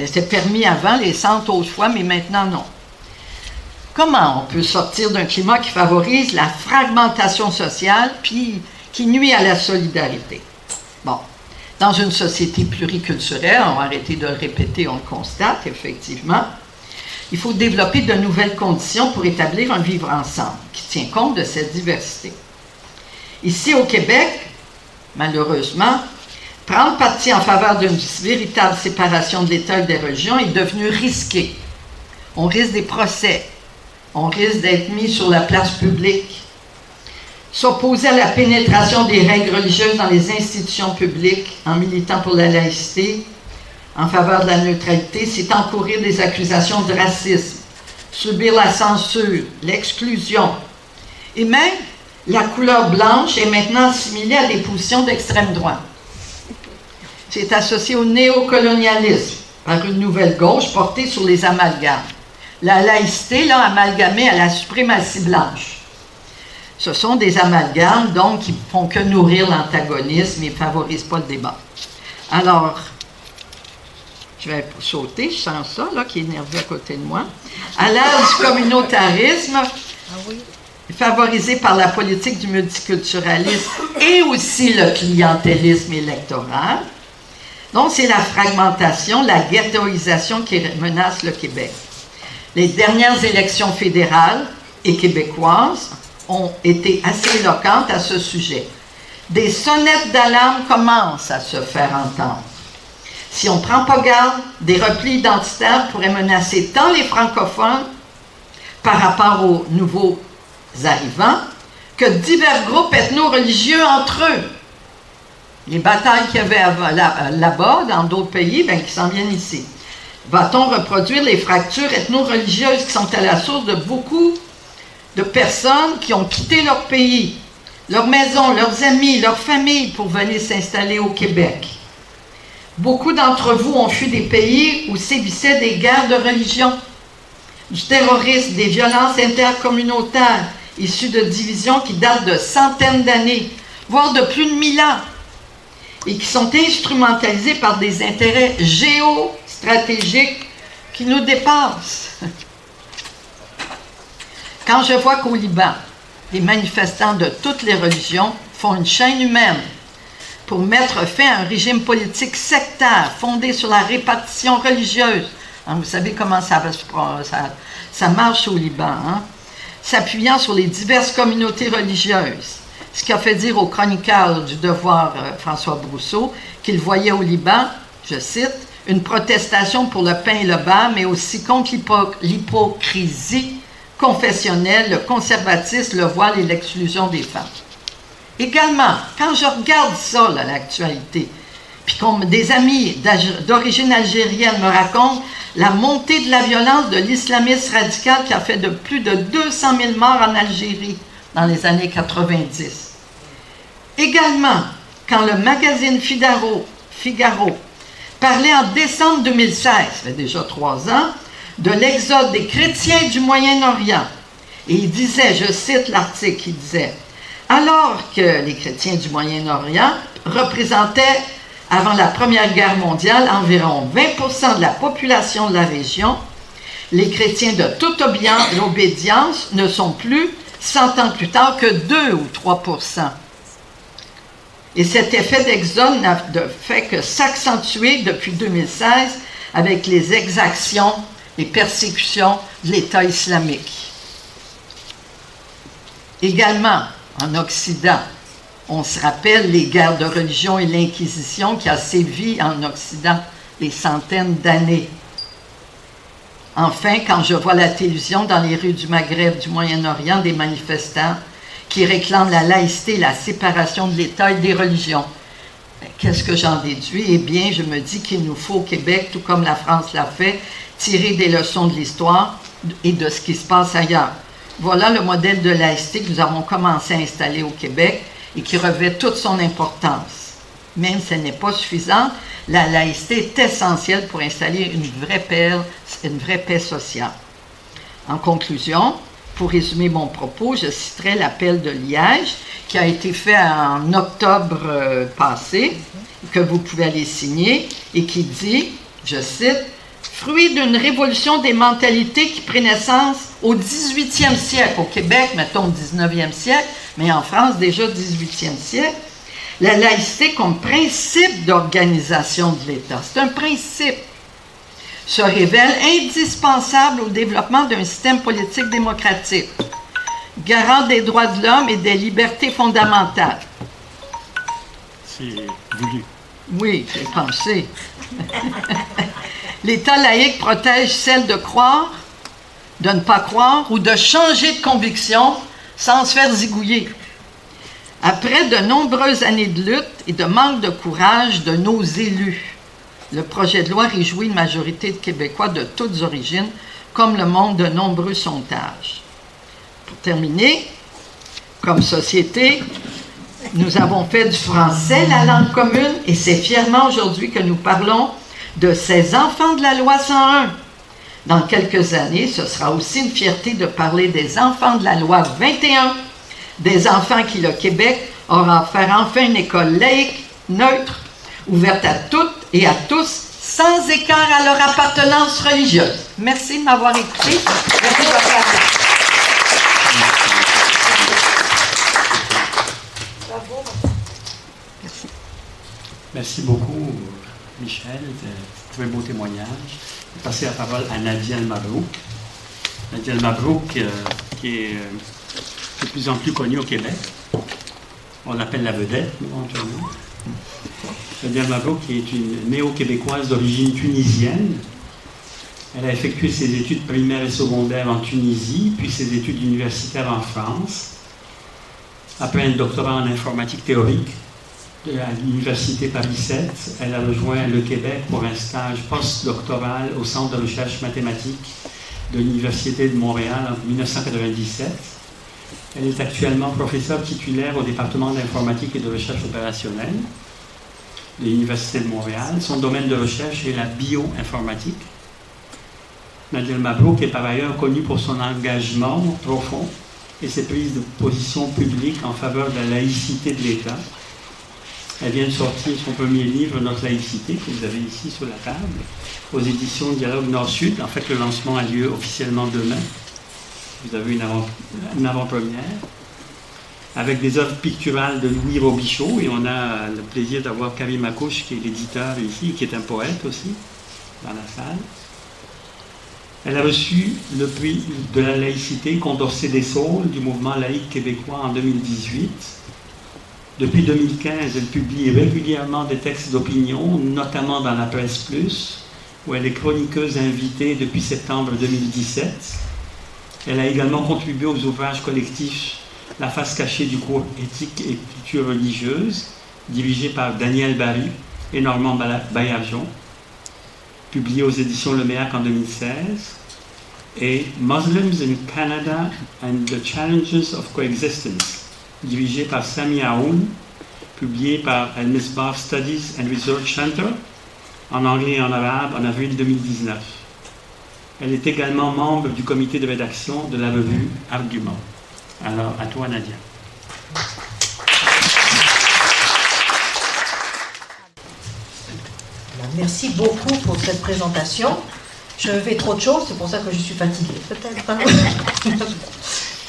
C'était permis avant, les 100 autres fois, mais maintenant, non. Comment on peut sortir d'un climat qui favorise la fragmentation sociale puis qui nuit à la solidarité? Bon. Dans une société pluriculturelle, on va arrêter de le répéter, on le constate effectivement, Il faut développer de nouvelles conditions pour établir un vivre ensemble qui tient compte de cette diversité. Ici au Québec, malheureusement, prendre parti en faveur d'une véritable séparation de l'État et des religions est devenu risqué. On risque des procès, on risque d'être mis sur la place publique. S'opposer à la pénétration des règles religieuses dans les institutions publiques en militant pour la laïcité, en faveur de la neutralité, c'est encourir des accusations de racisme, subir la censure, l'exclusion. Et même, la couleur blanche est maintenant assimilée à des positions d'extrême droite. C'est associé au néocolonialisme par une nouvelle gauche portée sur les amalgames. La laïcité, là, amalgamée à la suprématie blanche. Ce sont des amalgames, donc, qui ne font que nourrir l'antagonisme et ne favorisent pas le débat. Alors, je vais sauter, je sens ça, là, qui est nerveux à côté de moi. À l'ère du communautarisme, favorisé par la politique du multiculturalisme et aussi le clientélisme électoral. Donc, c'est la fragmentation, la ghettoisation qui menace le Québec. Les dernières élections fédérales et québécoises ont été assez éloquentes à ce sujet. Des sonnettes d'alarme commencent à se faire entendre. Si on ne prend pas garde, des replis identitaires pourraient menacer tant les francophones par rapport aux nouveaux arrivants que divers groupes ethno-religieux entre eux. Les batailles qu'il y avait là-bas, dans d'autres pays, qui s'en viennent ici. Va-t-on reproduire les fractures ethno-religieuses qui sont à la source de beaucoup de personnes qui ont quitté leur pays, leur maison, leurs amis, leurs familles pour venir s'installer au Québec? Beaucoup d'entre vous ont fui des pays où sévissaient des guerres de religion, du terrorisme, des violences intercommunautaires issues de divisions qui datent de centaines d'années, voire de plus de 1000 ans, et qui sont instrumentalisées par des intérêts géostratégiques qui nous dépassent. Quand je vois qu'au Liban, les manifestants de toutes les religions font une chaîne humaine pour mettre fin à un régime politique sectaire fondé sur la répartition religieuse. Hein, vous savez comment ça marche au Liban, hein? S'appuyant sur les diverses communautés religieuses. Ce qui a fait dire au chroniqueur du Devoir, François Brousseau, qu'il voyait au Liban, je cite, une protestation pour le pain et le beurre, mais aussi contre l'hypocrisie confessionnelle, le conservatisme, le voile et l'exclusion des femmes. Également, quand je regarde ça, là, l'actualité, puis comme des amis d'origine algérienne me racontent la montée de la violence de l'islamisme radical qui a fait de plus de 200 000 morts en Algérie dans les années 90. Également, quand le magazine Figaro parlait en décembre 2016, ça fait déjà 3 ans, de l'exode des chrétiens du Moyen-Orient. Et il disait, je cite l'article, il disait, alors que les chrétiens du Moyen-Orient représentaient, avant la Première Guerre mondiale, environ 20% de la population de la région, les chrétiens de toute obédience ne sont plus, 100 ans plus tard, que 2 ou 3%. Et cet effet d'exode n'a fait que s'accentuer depuis 2016 avec les exactions, les persécutions de l'État islamique. Également, en Occident, on se rappelle les guerres de religion et l'Inquisition qui a sévi en Occident des centaines d'années. Enfin, quand je vois la télévision dans les rues du Maghreb, du Moyen-Orient, des manifestants qui réclament la laïcité, la séparation de l'État et des religions, qu'est-ce que j'en déduis? Eh bien, je me dis qu'il nous faut au Québec, tout comme la France l'a fait, tirer des leçons de l'histoire et de ce qui se passe ailleurs. Voilà le modèle de laïcité que nous avons commencé à installer au Québec et qui revêt toute son importance. Même si elle n'est pas suffisante, la laïcité est essentielle pour installer une vraie paix sociale. En conclusion, pour résumer mon propos, je citerai l'appel de Liège qui a été fait en octobre passé, que vous pouvez aller signer, et qui dit, je cite, « Fruit d'une révolution des mentalités qui prit naissance au 18e siècle, au Québec, mettons 19e siècle, mais en France déjà 18e siècle, la laïcité comme principe d'organisation de l'État. C'est un principe. se révèle indispensable au développement d'un système politique démocratique, garant des droits de l'homme et des libertés fondamentales.
C'est voulu.
Oui, j'ai pensé. L'État laïque protège celle de croire, de ne pas croire ou de changer de conviction sans se faire zigouiller. Après de nombreuses années de lutte et de manque de courage de nos élus, le projet de loi réjouit une majorité de Québécois de toutes origines, comme le montrent de nombreux sondages. Pour terminer, comme société, nous avons fait du français la langue commune et c'est fièrement aujourd'hui que nous parlons de ces enfants de la loi 101. Dans quelques années, ce sera aussi une fierté de parler des enfants de la loi 21, des enfants qui, le Québec, aura offert enfin une école laïque, neutre, ouverte à toutes et à tous, sans écart à leur appartenance religieuse. Merci de m'avoir écouté. Merci de votre attention.
Merci beaucoup, Michel. Très beau témoignage. Je vais passer la parole à Nadia El-Mabrouk. Nadia El-Mabrouk, qui est de plus en plus connue au Québec. On l'appelle la vedette, éventuellement. Nadia El-Mabrouk est une néo-québécoise d'origine tunisienne. Elle a effectué ses études primaires et secondaires en Tunisie, puis ses études universitaires en France. Après un doctorat en informatique théorique à l'Université Paris 7, elle a rejoint le Québec pour un stage post-doctoral au Centre de recherche mathématique de l'Université de Montréal en 1997. Elle est actuellement professeure titulaire au département d'informatique et de recherche opérationnelle de l'Université de Montréal. Son domaine de recherche est la bioinformatique. Nadia El-Mabrouk est par ailleurs connue pour son engagement profond et ses prises de position publiques en faveur de la laïcité de l'État. Elle vient de sortir son premier livre, Notre laïcité, que vous avez ici sur la table, aux éditions Dialogue Nord-Sud. En fait, le lancement a lieu officiellement demain. Vous avez une avant-première, avec des œuvres picturales de Louis Robichaud, et on a le plaisir d'avoir Karim Akouche, qui est l'éditeur ici, qui est un poète aussi, dans la salle. Elle a reçu le prix de la laïcité Condorcet des Saules du mouvement laïque québécois en 2018. Depuis 2015, elle publie régulièrement des textes d'opinion, notamment dans la Presse Plus, où elle est chroniqueuse invitée depuis septembre 2017. Elle a également contribué aux ouvrages collectifs La face cachée du cours éthique et culture religieuse, dirigé par Daniel Barry et Normand Baillargeon, publié aux éditions Le Méac en 2016, et Muslims in Canada and the Challenges of Coexistence, dirigé par Sami Aoun, publié par Al-Misbah Studies and Research Center, en anglais et en arabe, en avril 2019. Elle est également membre du comité de rédaction de la revue Argument. Alors, à toi, Nadia.
Merci beaucoup pour cette présentation. Je fais trop de choses, c'est pour ça que je suis fatiguée, peut-être.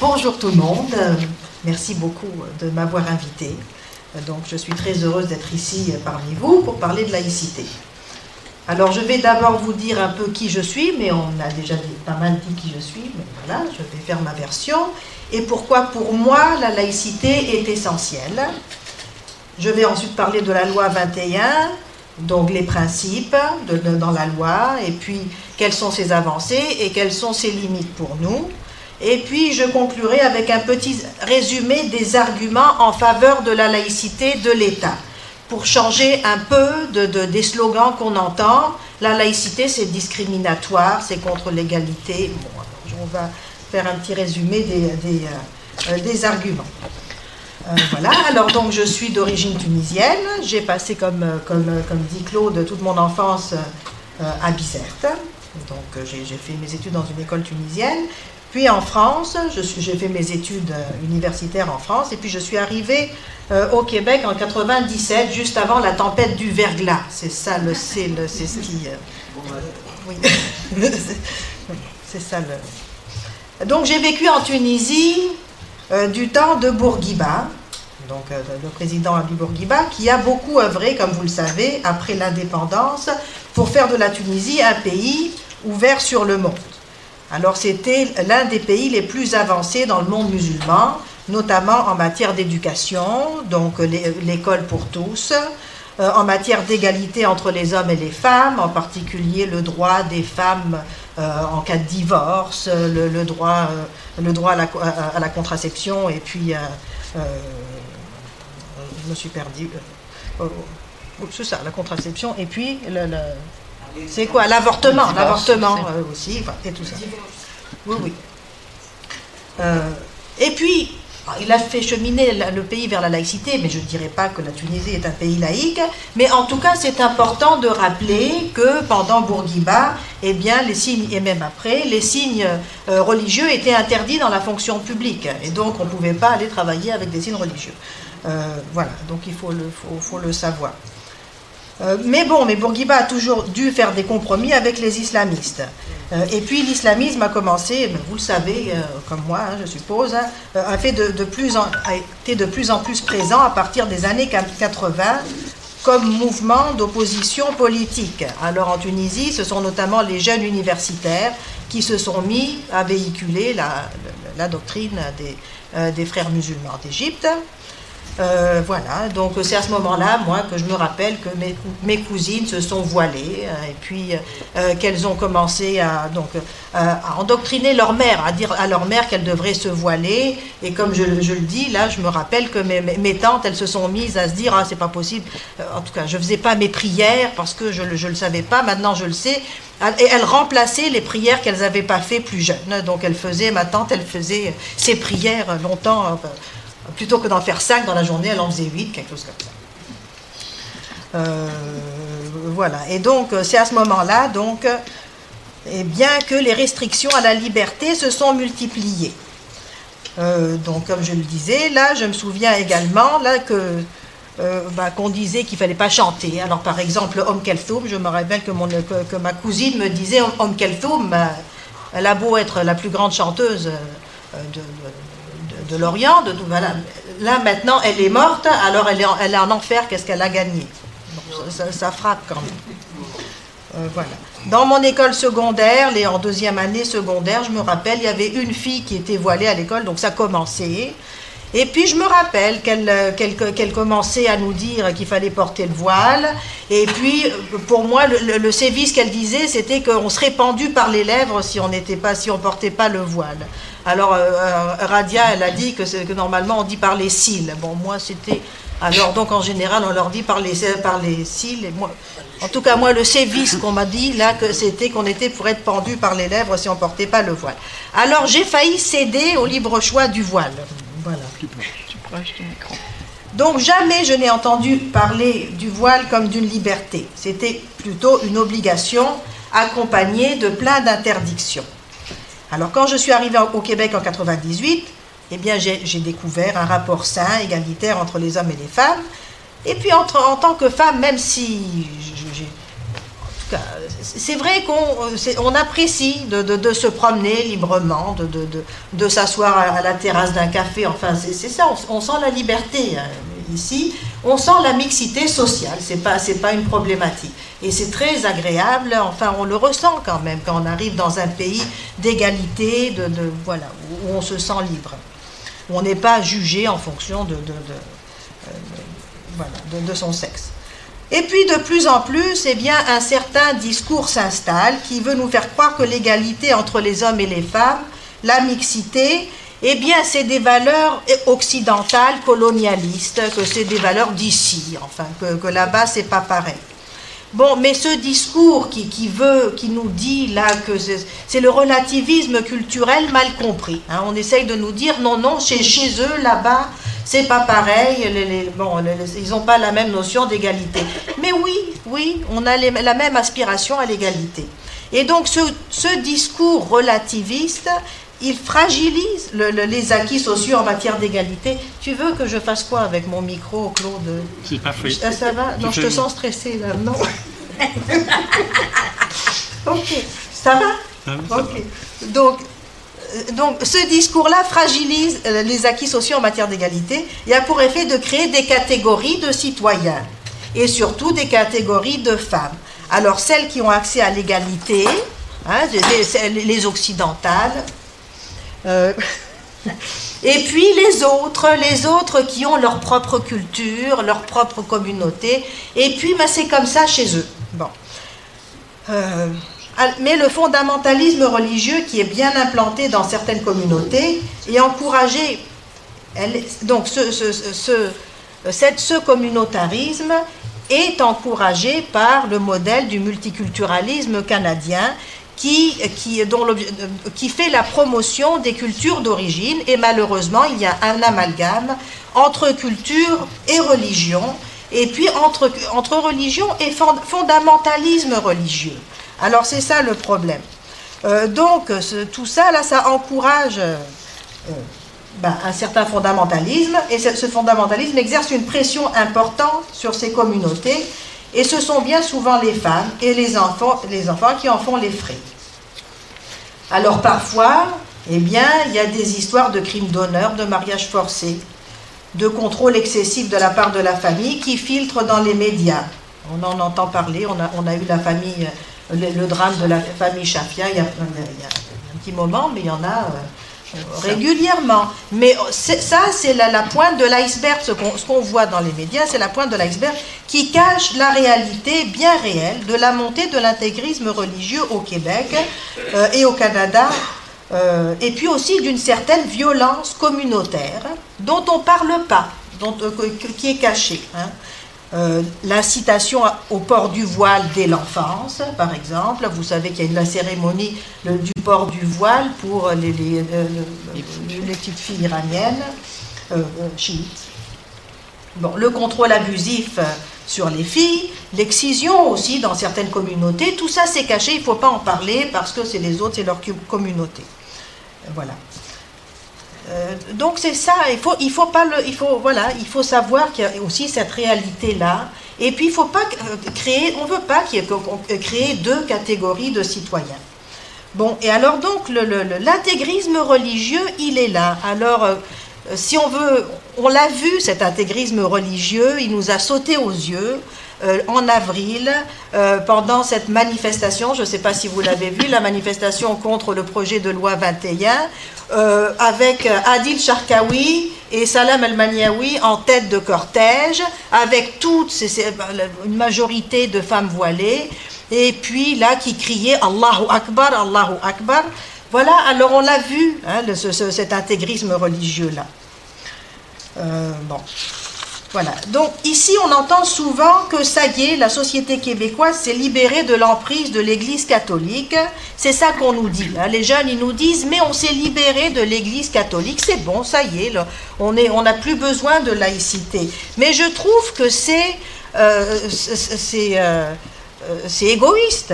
Bonjour tout le monde. Merci beaucoup de m'avoir invitée. Donc, je suis très heureuse d'être ici parmi vous pour parler de laïcité. Alors, je vais d'abord vous dire un peu qui je suis, mais on a déjà pas mal dit qui je suis, mais voilà, je vais faire ma version. Et pourquoi, pour moi, la laïcité est essentielle. Je vais ensuite parler de la loi 21, donc les principes dans la loi, et puis quelles sont ses avancées et quelles sont ses limites pour nous. Et puis, je conclurai avec un petit résumé des arguments en faveur de la laïcité de l'État. Pour changer un peu des slogans qu'on entend, la laïcité, c'est discriminatoire, c'est contre l'égalité. Bon, on va faire un petit résumé des arguments. Voilà, alors donc je suis d'origine tunisienne. J'ai passé, comme dit Claude, toute mon enfance à Bizerte. Donc j'ai fait mes études dans une école tunisienne. Puis en France, j'ai fait mes études universitaires en France, et puis je suis arrivée au Québec en 97, juste avant la tempête du verglas. C'est ça c'est ce qui... oui, c'est ça le... Donc j'ai vécu en Tunisie du temps de Bourguiba, donc le président Habib Bourguiba, qui a beaucoup œuvré, comme vous le savez, après l'indépendance, pour faire de la Tunisie un pays ouvert sur le monde. Alors c'était l'un des pays les plus avancés dans le monde musulman, notamment en matière d'éducation, donc l'école pour tous, en matière d'égalité entre les hommes et les femmes, en particulier le droit des femmes en cas de divorce, le droit à la contraception, et puis je me suis perdue. C'est ça, la contraception, et puis c'est quoi? L'avortement aussi, et tout ça. Oui, oui. Et puis, il a fait cheminer le pays vers la laïcité, mais je ne dirais pas que la Tunisie est un pays laïque, mais en tout cas, c'est important de rappeler que pendant Bourguiba, eh bien, les signes, et même après, les signes religieux étaient interdits dans la fonction publique, et donc on ne pouvait pas aller travailler avec des signes religieux. Voilà, donc il faut le savoir. Mais Bourguiba a toujours dû faire des compromis avec les islamistes. Et puis l'islamisme a commencé, vous le savez, comme moi, je suppose, a été de plus en plus présent à partir des années 80 comme mouvement d'opposition politique. Alors en Tunisie, ce sont notamment les jeunes universitaires qui se sont mis à véhiculer la doctrine des frères musulmans d'Égypte. Voilà, donc c'est à ce moment-là, moi, que je me rappelle que mes cousines se sont voilées, et puis qu'elles ont commencé à endoctriner leur mère, à dire à leur mère qu'elle devrait se voiler, et comme je le dis, là, je me rappelle que mes tantes, elles se sont mises à se dire, ah, c'est pas possible, en tout cas, je faisais pas mes prières, parce que je le savais pas, maintenant je le sais, et elles remplaçaient les prières qu'elles n'avaient pas fait plus jeunes, donc ma tante, elle faisait ses prières longtemps, plutôt que d'en faire 5 dans la journée, elle en faisait 8, quelque chose comme ça. Voilà. Et donc, c'est à ce moment-là, donc, bien que les restrictions à la liberté se sont multipliées. Donc, comme je le disais, là, je me souviens également là, qu'on disait qu'il ne fallait pas chanter. Alors, par exemple, Kelthoum, je me rappelle que ma cousine me disait, Kelthoum, elle a beau être la plus grande chanteuse de l'Orient, voilà. Là maintenant elle est morte, alors elle est en enfer, qu'est-ce qu'elle a gagné? Ça frappe quand même. Voilà. Dans mon école secondaire, en deuxième année secondaire, je me rappelle, il y avait une fille qui était voilée à l'école, donc ça commençait. Et puis je me rappelle qu'elle commençait à nous dire qu'il fallait porter le voile. Et puis pour moi, le sévice qu'elle disait, c'était qu'on serait pendu par les lèvres si on portait pas le voile. Alors Radia, elle a dit que normalement on dit par les cils. Bon, moi c'était. Alors donc en général on leur dit par les cils. Et moi, en tout cas moi le sévice qu'on m'a dit là, que c'était qu'on était pour être pendu par les lèvres si on portait pas le voile. Alors j'ai failli céder au libre choix du voile. Voilà. Tu proches du micro. Donc jamais je n'ai entendu parler du voile comme d'une liberté. C'était plutôt une obligation accompagnée de plein d'interdictions. Alors quand je suis arrivée au Québec en 98, eh bien j'ai découvert un rapport sain, égalitaire entre les hommes et les femmes. Et puis en tant que femme, même si en tout cas, c'est vrai qu'on apprécie de se promener librement, de s'asseoir à la terrasse d'un café, enfin c'est ça, on sent la liberté ici, on sent la mixité sociale, c'est pas une problématique. Et c'est très agréable, enfin on le ressent quand même quand on arrive dans un pays d'égalité, voilà, où on se sent libre, où on n'est pas jugé en fonction de son sexe. Et puis de plus en plus, eh bien, un certain discours s'installe qui veut nous faire croire que l'égalité entre les hommes et les femmes, la mixité, eh bien, c'est des valeurs occidentales, colonialistes, que c'est des valeurs d'ici, enfin, que là-bas, c'est pas pareil. Bon, mais ce discours qui nous dit là que c'est le relativisme culturel mal compris. Hein, on essaye de nous dire non, chez eux, là-bas, c'est pas pareil, ils n'ont pas la même notion d'égalité. Mais oui, on a la même aspiration à l'égalité. Et donc ce discours relativiste, il fragilise les acquis sociaux en matière d'égalité. Tu veux que je fasse quoi avec mon micro, Claude?
C'est parfait.
Ça va? Non, je te sens stressée là, non? Ok, ça va? Ok. Donc, ce discours-là fragilise les acquis sociaux en matière d'égalité et a pour effet de créer des catégories de citoyens et surtout des catégories de femmes. Alors, celles qui ont accès à l'égalité, hein, les occidentales, et puis les autres qui ont leur propre culture, leur propre communauté, et puis ben, c'est comme ça chez eux. Bon. Mais le fondamentalisme religieux qui est bien implanté dans certaines communautés est encouragé. Donc ce communautarisme est encouragé par le modèle du multiculturalisme canadien qui fait la promotion des cultures d'origine, et malheureusement il y a un amalgame entre culture et religion, et puis entre religion et fondamentalisme religieux. Alors c'est ça le problème. Donc tout ça là, ça encourage un certain fondamentalisme, et ce fondamentalisme exerce une pression importante sur ces communautés, et ce sont bien souvent les femmes et les enfants qui en font les frais. Alors parfois, eh bien, il y a des histoires de crimes d'honneur, de mariage forcé, de contrôle excessif de la part de la famille qui filtre dans les médias. On en entend parler, on a eu la famille, le drame de la famille Chafia il y a un petit moment, mais il y en a régulièrement. Mais ça, c'est la pointe de l'iceberg. Ce qu'on voit dans les médias, c'est la pointe de l'iceberg qui cache la réalité bien réelle de la montée de l'intégrisme religieux au Québec et au Canada, et puis aussi d'une certaine violence communautaire dont on ne parle pas, qui est cachée. Hein. L'incitation au port du voile dès l'enfance, par exemple. Vous savez qu'il y a la cérémonie du port du voile pour les petites filles iraniennes, chiites. Bon, le contrôle abusif sur les filles, l'excision aussi dans certaines communautés, tout ça c'est caché, il ne faut pas en parler parce que c'est les autres, c'est leur communauté. Voilà. Donc c'est ça, il faut savoir qu'il y a aussi cette réalité-là, et puis il faut pas créer, on ne veut pas créer deux catégories de citoyens. Bon, et alors donc l'intégrisme religieux, il est là. Alors si on veut, on l'a vu cet intégrisme religieux, il nous a sauté aux yeux en avril, pendant cette manifestation, je ne sais pas si vous l'avez vu, la manifestation contre le projet de loi 21, avec Adil Sharkawi et Salam El-Maniawi en tête de cortège, avec une majorité de femmes voilées, et puis là qui criaient Allahu Akbar, Allahu Akbar. Voilà, alors on l'a vu, hein, cet intégrisme religieux-là. Bon. Voilà. Donc ici, on entend souvent que ça y est, la société québécoise s'est libérée de l'emprise de l'Église catholique. C'est ça qu'on nous dit. Hein. Les jeunes, ils nous disent, mais on s'est libéré de l'Église catholique. C'est bon, ça y est, là, on n'a plus besoin de laïcité. Mais je trouve que c'est égoïste.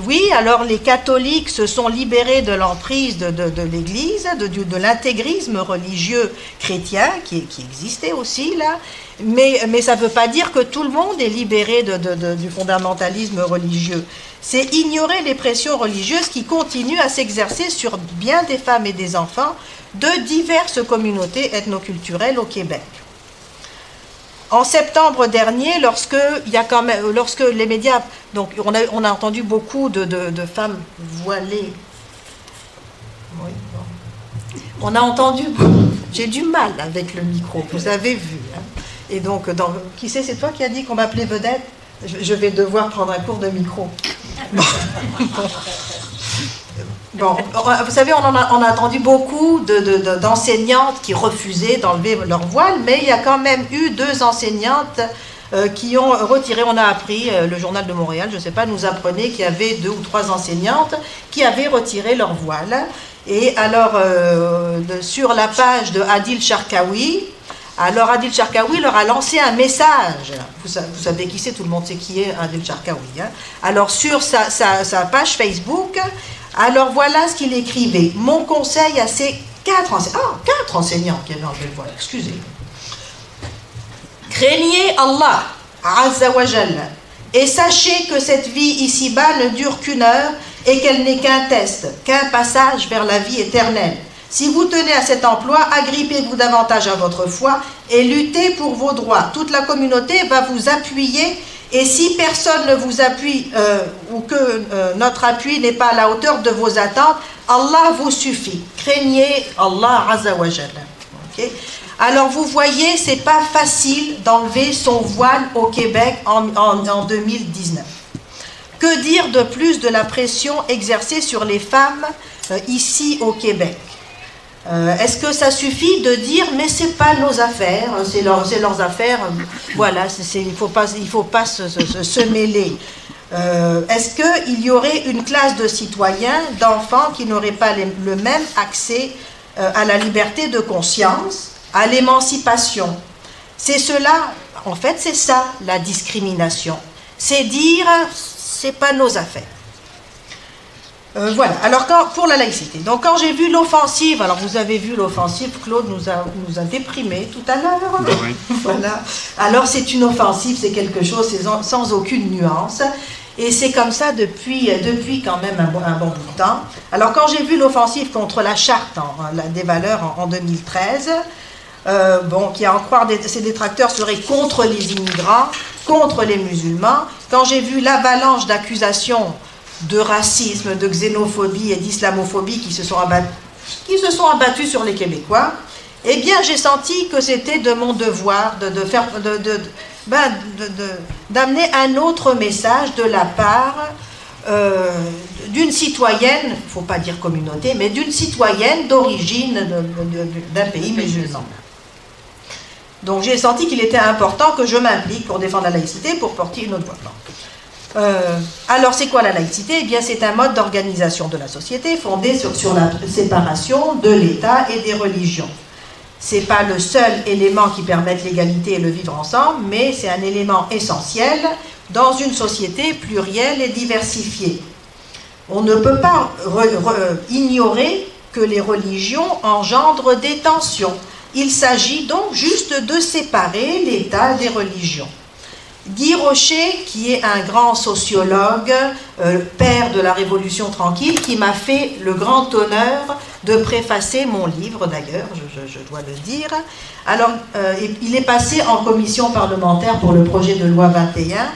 Oui, alors les catholiques se sont libérés de l'emprise de l'Église, de l'intégrisme religieux chrétien qui existait aussi là, mais ça ne veut pas dire que tout le monde est libéré du fondamentalisme religieux. C'est ignorer les pressions religieuses qui continuent à s'exercer sur bien des femmes et des enfants de diverses communautés ethnoculturelles au Québec. En septembre dernier, lorsque les médias, donc on a entendu beaucoup de femmes voilées. Oui, bon. On a entendu, j'ai du mal avec le micro, vous avez vu. Hein. Et donc, qui c'est toi qui a dit qu'on m'appelait vedette ? Je vais devoir prendre un cours de micro. Bon. Bon, vous savez, on a entendu beaucoup d'enseignantes qui refusaient d'enlever leur voile, mais il y a quand même eu 2 enseignantes qui ont retiré, on a appris, le journal de Montréal, je ne sais pas, nous apprenait qu'il y avait 2 ou 3 enseignantes qui avaient retiré leur voile. Et alors, sur la page de Adil Sharkawi, alors Adil Sharkawi leur a lancé un message. Vous savez qui c'est, tout le monde sait qui est Adil Sharkawi. Hein. Alors, sur sa page Facebook, alors voilà ce qu'il écrivait. Mon conseil à ces 4 enseignants qui avaient enlevé le voile, excusez. Craignez Allah, Azza wa Jalla, et sachez que cette vie ici-bas ne dure qu'1 heure et qu'elle n'est qu'un test, qu'un passage vers la vie éternelle. Si vous tenez à cet emploi, agrippez-vous davantage à votre foi et luttez pour vos droits. Toute la communauté va vous appuyer Et si personne ne vous appuie ou que notre appui n'est pas à la hauteur de vos attentes, Allah vous suffit. Craignez Allah Azza wa Jalla. Okay? Alors vous voyez, c'est pas facile d'enlever son voile au Québec en 2019. Que dire de plus de la pression exercée sur les femmes ici au Québec? Est-ce que ça suffit de dire mais c'est pas nos affaires, c'est leurs affaires, voilà, il faut pas se mêler. Est-ce qu'il y aurait une classe de citoyens, d'enfants qui n'auraient pas le même accès à la liberté de conscience, à l'émancipation? C'est cela, en fait, c'est ça la discrimination. C'est dire c'est pas nos affaires. Voilà, alors pour la laïcité. Donc quand j'ai vu l'offensive, alors vous avez vu l'offensive, Claude nous a déprimés tout à l'heure. Oui. Voilà. Alors c'est une offensive, c'est quelque chose, c'est sans aucune nuance. Et c'est comme ça depuis quand même un bon bout de temps. Alors quand j'ai vu l'offensive contre la charte des valeurs en 2013, qui à en croire ses détracteurs seraient contre les immigrants, contre les musulmans, quand j'ai vu l'avalanche d'accusations de racisme, de xénophobie et d'islamophobie qui se sont abattus sur les Québécois, eh bien j'ai senti que c'était de mon devoir d'amener un autre message de la part d'une citoyenne, il ne faut pas dire communauté, mais d'une citoyenne d'origine d'un pays musulman. Donc j'ai senti qu'il était important que je m'implique pour défendre la laïcité, pour porter une autre voix. Alors c'est quoi la laïcité? Eh bien c'est un mode d'organisation de la société fondé sur la séparation de l'État et des religions. Ce n'est pas le seul élément qui permette l'égalité et le vivre ensemble, mais c'est un élément essentiel dans une société plurielle et diversifiée. On ne peut pas ignorer que les religions engendrent des tensions. Il s'agit donc juste de séparer l'État des religions. Guy Rocher, qui est un grand sociologue, père de la Révolution tranquille, qui m'a fait le grand honneur de préfacer mon livre, d'ailleurs, je dois le dire. Alors, il est passé en commission parlementaire pour le projet de loi 21.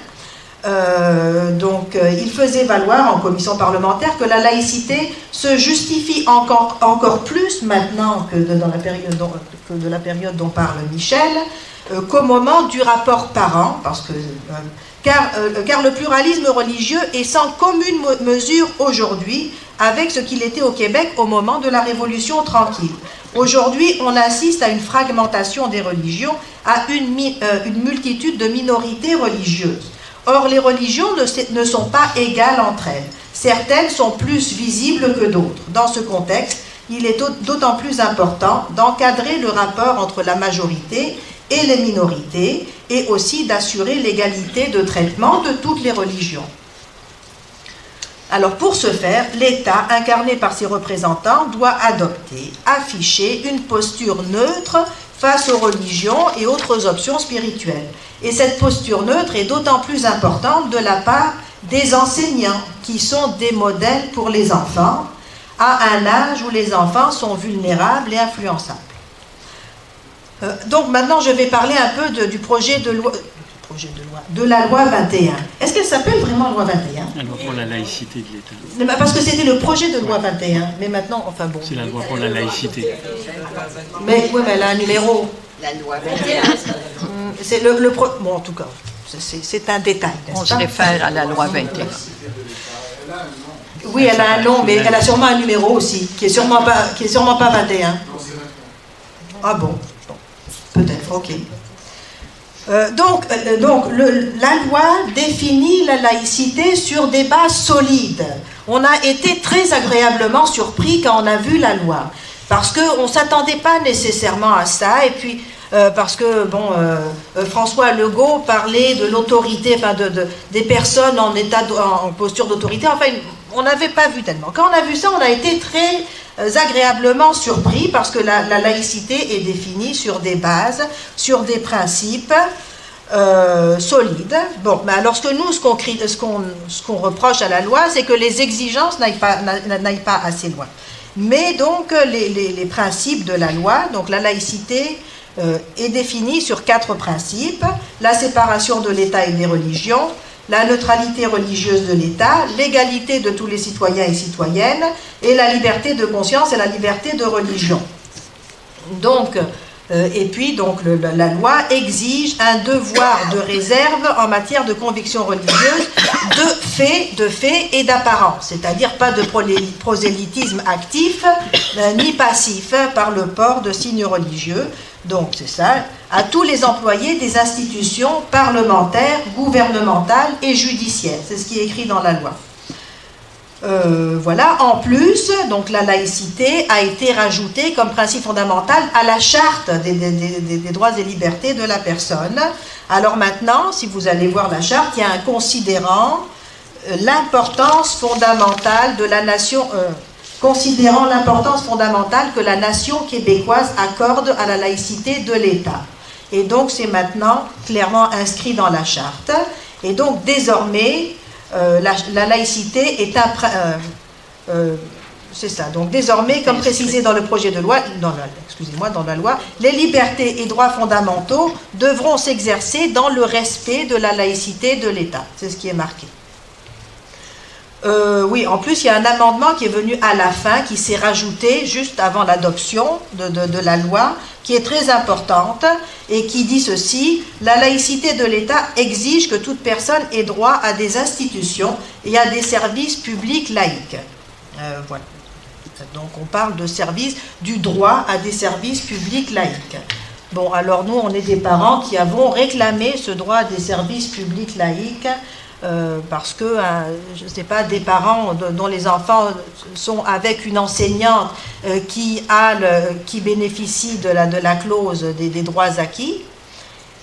Il faisait valoir en commission parlementaire que la laïcité se justifie encore plus maintenant que de la période dont parle Michel, qu'au moment du rapport Parent, car le pluralisme religieux est sans commune mesure aujourd'hui avec ce qu'il était au Québec au moment de la Révolution tranquille. Aujourd'hui, on assiste à une fragmentation des religions, à une multitude de minorités religieuses. Or, les religions ne sont pas égales entre elles. Certaines sont plus visibles que d'autres. Dans ce contexte, il est d'autant plus important d'encadrer le rapport entre la majorité et les minorités, et aussi d'assurer l'égalité de traitement de toutes les religions. Alors pour ce faire, l'État, incarné par ses représentants, doit adopter, afficher une posture neutre face aux religions et autres options spirituelles. Et cette posture neutre est d'autant plus importante de la part des enseignants, qui sont des modèles pour les enfants, à un âge où les enfants sont vulnérables et influençables. Donc maintenant, je vais parler un peu du projet de loi, de la loi 21. Est-ce qu'elle s'appelle vraiment loi 21?
La loi pour la laïcité de l'État.
Parce que c'était le projet de loi 21, mais maintenant, enfin bon.
C'est la loi pour la laïcité.
Mais oui, mais elle a un numéro.
La loi 21.
C'est bon, en tout cas, c'est un détail.
On se réfère à la loi 21.
Oui, elle a un nom, mais elle a sûrement un numéro aussi, qui est sûrement pas 21. Ah bon. Peut-être, ok. La loi définit la laïcité sur des bases solides. On a été très agréablement surpris quand on a vu la loi, parce qu'on ne s'attendait pas nécessairement à ça, et puis parce que François Legault parlait de l'autorité, des personnes en posture d'autorité, enfin on n'avait pas vu tellement. Quand on a vu ça, on a été très agréablement surpris parce que la laïcité est définie sur des bases, sur des principes solides. Bon, mais alors ce qu'on reproche à la loi, c'est que les exigences n'aillent pas assez loin. Mais donc les principes de la loi, donc la laïcité est définie sur 4 principes. la séparation de l'État et des religions, la neutralité religieuse de l'État, l'égalité de tous les citoyens et citoyennes, et la liberté de conscience et la liberté de religion. Donc, et puis, donc, la loi exige un devoir de réserve en matière de conviction religieuse, de fait et d'apparence, c'est-à-dire pas de prosélytisme actif ni passif par le port de signes religieux. Donc, c'est ça, à tous les employés des institutions parlementaires, gouvernementales et judiciaires. C'est ce qui est écrit dans la loi. Voilà, en plus, donc la laïcité a été rajoutée comme principe fondamental à la charte des droits et libertés de la personne. Alors maintenant, si vous allez voir la charte, il y a un considérant l'importance fondamentale de la nation, considérant l'importance fondamentale que la nation québécoise accorde à la laïcité de l'État. Et donc c'est maintenant clairement inscrit dans la charte. Et donc désormais, la laïcité est c'est ça. Donc désormais, comme précisé dans le projet de loi, dans la loi, les libertés et droits fondamentaux devront s'exercer dans le respect de la laïcité de l'État. C'est ce qui est marqué. Oui, en plus, il y a un amendement qui est venu à la fin, qui s'est rajouté juste avant l'adoption de la loi, qui est très importante et qui dit ceci: la laïcité de l'État exige que toute personne ait droit à des institutions et à des services publics laïques. Voilà. Donc, on parle de services, du droit à des services publics laïques. Bon, alors nous, on est des parents qui avons réclamé ce droit à des services publics laïques. Parce que, je ne sais pas, des parents dont les enfants sont avec une enseignante qui bénéficie de la clause des droits acquis,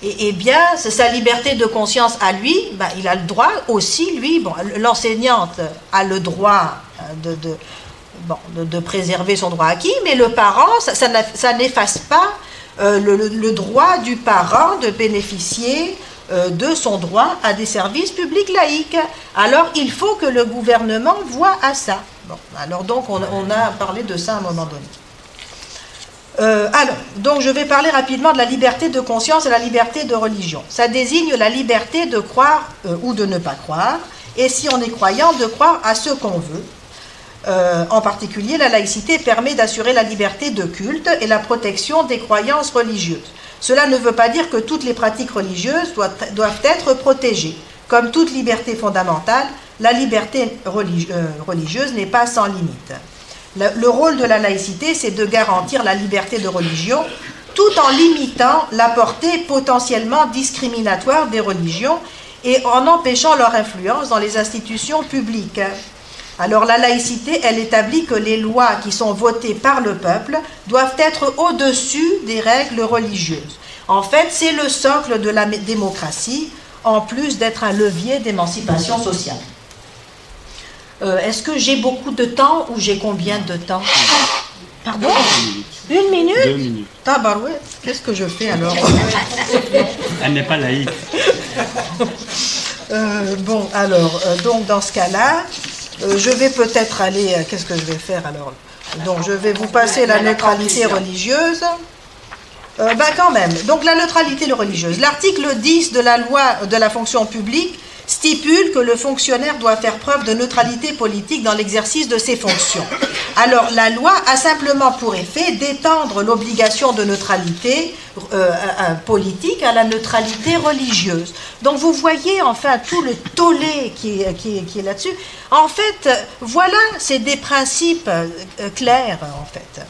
et bien, c'est sa liberté de conscience à lui, il a le droit aussi, lui, l'enseignante a le droit de préserver son droit acquis, mais le parent, ça n'efface pas le droit du parent de bénéficier de son droit à des services publics laïques. Alors, il faut que le gouvernement voie à ça. Bon, alors donc, on a parlé de ça à un moment donné. Alors, donc je vais parler rapidement de la liberté de conscience et la liberté de religion. Ça désigne la liberté de croire ou de ne pas croire, et si on est croyant, de croire à ce qu'on veut. En particulier, la laïcité permet d'assurer la liberté de culte et la protection des croyances religieuses. Cela ne veut pas dire que toutes les pratiques religieuses doivent être protégées. Comme toute liberté fondamentale, la liberté religieuse n'est pas sans limite. Le rôle de la laïcité, c'est de garantir la liberté de religion tout en limitant la portée potentiellement discriminatoire des religions et en empêchant leur influence dans les institutions publiques. Alors la laïcité, elle établit que les lois qui sont votées par le peuple doivent être au-dessus des règles religieuses. En fait, c'est le socle de la démocratie, en plus d'être un levier d'émancipation sociale. Est-ce que j'ai beaucoup de temps ou j'ai combien de temps? Pardon? 1 minute?
2 minutes.
Tabarouette, qu'est-ce que je fais alors?
Elle n'est pas laïque.
Bon, alors, donc dans ce cas-là, je vais peut-être aller... Qu'est-ce que je vais faire alors? Donc, je vais vous passer la neutralité religieuse. Quand même. Donc, la neutralité religieuse. L'article 10 de la loi de la fonction publique stipule que le fonctionnaire doit faire preuve de neutralité politique dans l'exercice de ses fonctions. Alors, la loi a simplement pour effet d'étendre l'obligation de neutralité politique à la neutralité religieuse. Donc, vous voyez, enfin, tout le tollé qui est là-dessus. En fait, voilà, c'est des principes clairs, en fait.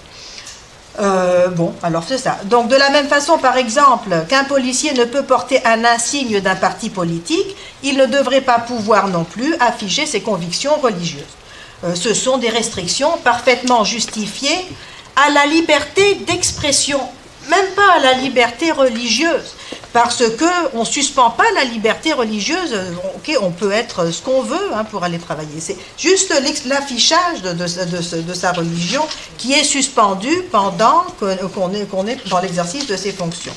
Bon, alors c'est ça. Donc, de la même façon, par exemple, qu'un policier ne peut porter un insigne d'un parti politique, il ne devrait pas pouvoir non plus afficher ses convictions religieuses. Ce sont des restrictions parfaitement justifiées à la liberté d'expression, même pas à la liberté religieuse, parce qu'on ne suspend pas la liberté religieuse. Ok, on peut être ce qu'on veut pour aller travailler. C'est juste l'affichage de sa religion qui est suspendu pendant qu'on est dans l'exercice de ses fonctions.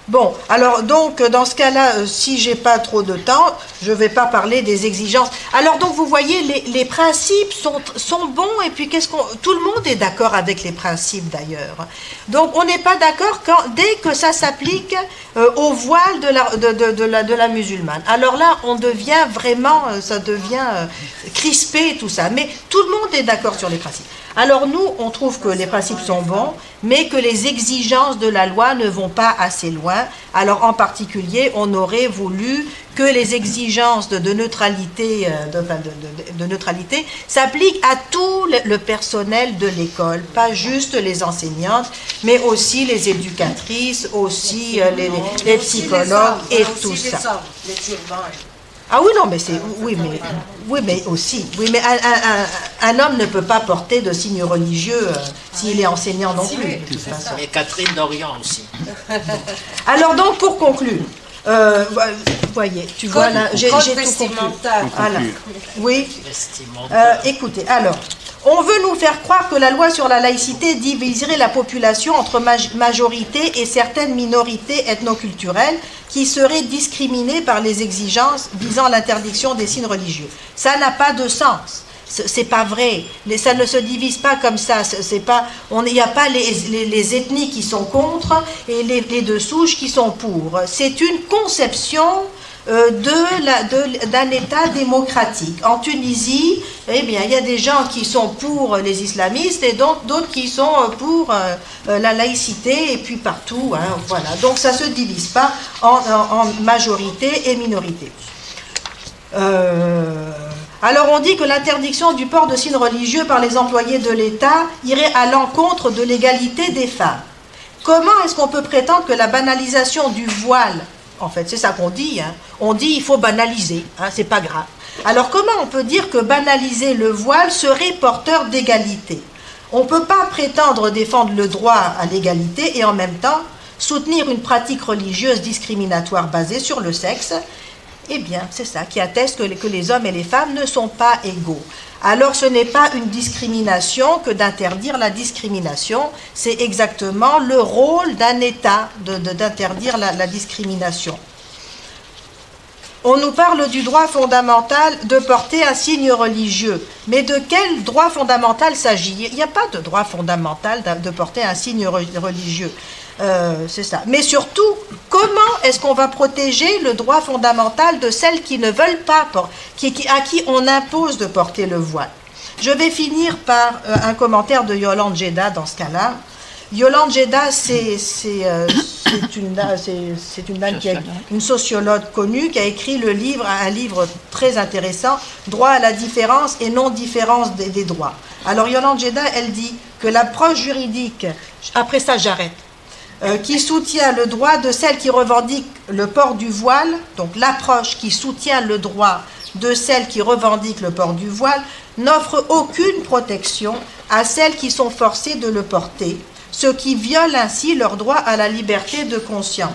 Bon, alors donc dans ce cas-là, si j'ai pas trop de temps, je vais pas parler des exigences. Alors donc vous voyez, les principes sont bons et puis tout le monde est d'accord avec les principes d'ailleurs. Donc on n'est pas d'accord dès que ça s'applique au voile de la musulmane. Alors là, on devient vraiment, ça devient crispé tout ça. Mais tout le monde est d'accord sur les principes. Alors nous, on trouve que les principes sont bons, mais que les exigences de la loi ne vont pas assez loin. Alors en particulier, on aurait voulu que les exigences de neutralité, de neutralité s'appliquent à tout le personnel de l'école, pas juste les enseignantes, mais aussi les éducatrices, aussi les psychologues et tout ça. Ah oui, non, mais c'est... Oui, mais aussi... Oui, mais un homme ne peut pas porter de signes religieux s'il est enseignant non plus.
Et Catherine Dorian aussi.
Alors donc, pour conclure, vous voyez, tu vois là, j'ai tout conclu. Voilà. Oui. Écoutez, alors... On veut nous faire croire que la loi sur la laïcité diviserait la population entre majorité et certaines minorités ethnoculturelles qui seraient discriminées par les exigences visant l'interdiction des signes religieux. Ça n'a pas de sens. C'est pas vrai. Ça ne se divise pas comme ça. Il n'y a pas les ethnies qui sont contre et les deux souches qui sont pour. C'est une conception d'un État démocratique. En Tunisie, eh bien, il y a des gens qui sont pour les islamistes et d'autres qui sont pour la laïcité, et puis partout, hein, voilà. Donc ça ne se divise pas en majorité et minorité. Alors on dit que l'interdiction du port de signes religieux par les employés de l'État irait à l'encontre de l'égalité des femmes. Comment est-ce qu'on peut prétendre que la banalisation du voile, en fait, c'est ça qu'on dit, hein. On dit il faut banaliser, hein, c'est pas grave. Alors comment on peut dire que banaliser le voile serait porteur d'égalité? On ne peut pas prétendre défendre le droit à l'égalité et en même temps soutenir une pratique religieuse discriminatoire basée sur le sexe. Eh bien, c'est ça qui atteste que les hommes et les femmes ne sont pas égaux. Alors ce n'est pas une discrimination que d'interdire la discrimination, c'est exactement le rôle d'un État d'interdire la discrimination. On nous parle du droit fondamental de porter un signe religieux. Mais de quel droit fondamental s'agit-il? Il n'y a pas de droit fondamental de porter un signe religieux. C'est ça. Mais surtout, comment est-ce qu'on va protéger le droit fondamental de celles qui ne veulent pas, à qui on impose de porter le voile? Je vais finir par un commentaire de Yolande Jeddah dans ce cas-là. Yolande Jeddah, c'est une dame une sociologue connue qui a écrit un livre très intéressant, Droit à la différence et non-différence des droits. Alors Yolande Jeddah, elle dit que l'approche juridique, après ça j'arrête, qui soutient le droit de celles qui revendiquent le port du voile, donc l'approche qui soutient le droit de celles qui revendiquent le port du voile, n'offre aucune protection à celles qui sont forcées de le porter, ce qui viole ainsi leur droit à la liberté de conscience.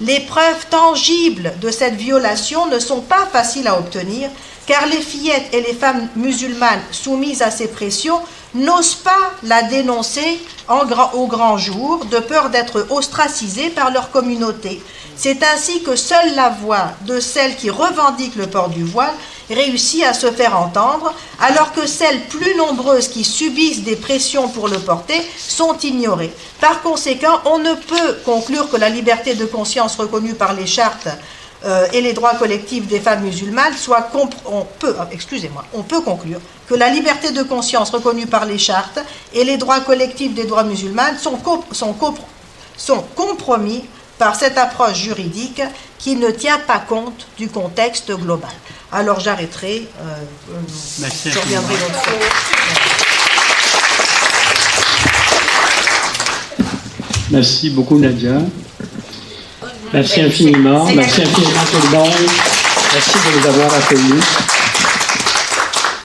Les preuves tangibles de cette violation ne sont pas faciles à obtenir, car les fillettes et les femmes musulmanes soumises à ces pressions n'osent pas la dénoncer au grand jour, de peur d'être ostracisées par leur communauté. C'est ainsi que seule la voix de celles qui revendiquent le port du voile réussit à se faire entendre, alors que celles plus nombreuses qui subissent des pressions pour le porter sont ignorées. Par conséquent, on ne peut conclure que la liberté de conscience reconnue par les chartes et les droits collectifs des femmes musulmanes on peut conclure que la liberté de conscience reconnue par les chartes et les droits collectifs des droits musulmanes sont compromis par cette approche juridique qui ne tient pas compte du contexte global. Alors j'arrêterai, je reviendrai l'autre fois.
Merci beaucoup Nadia. Merci infiniment. Merci infiniment tout le monde. Merci de nous avoir accueillis.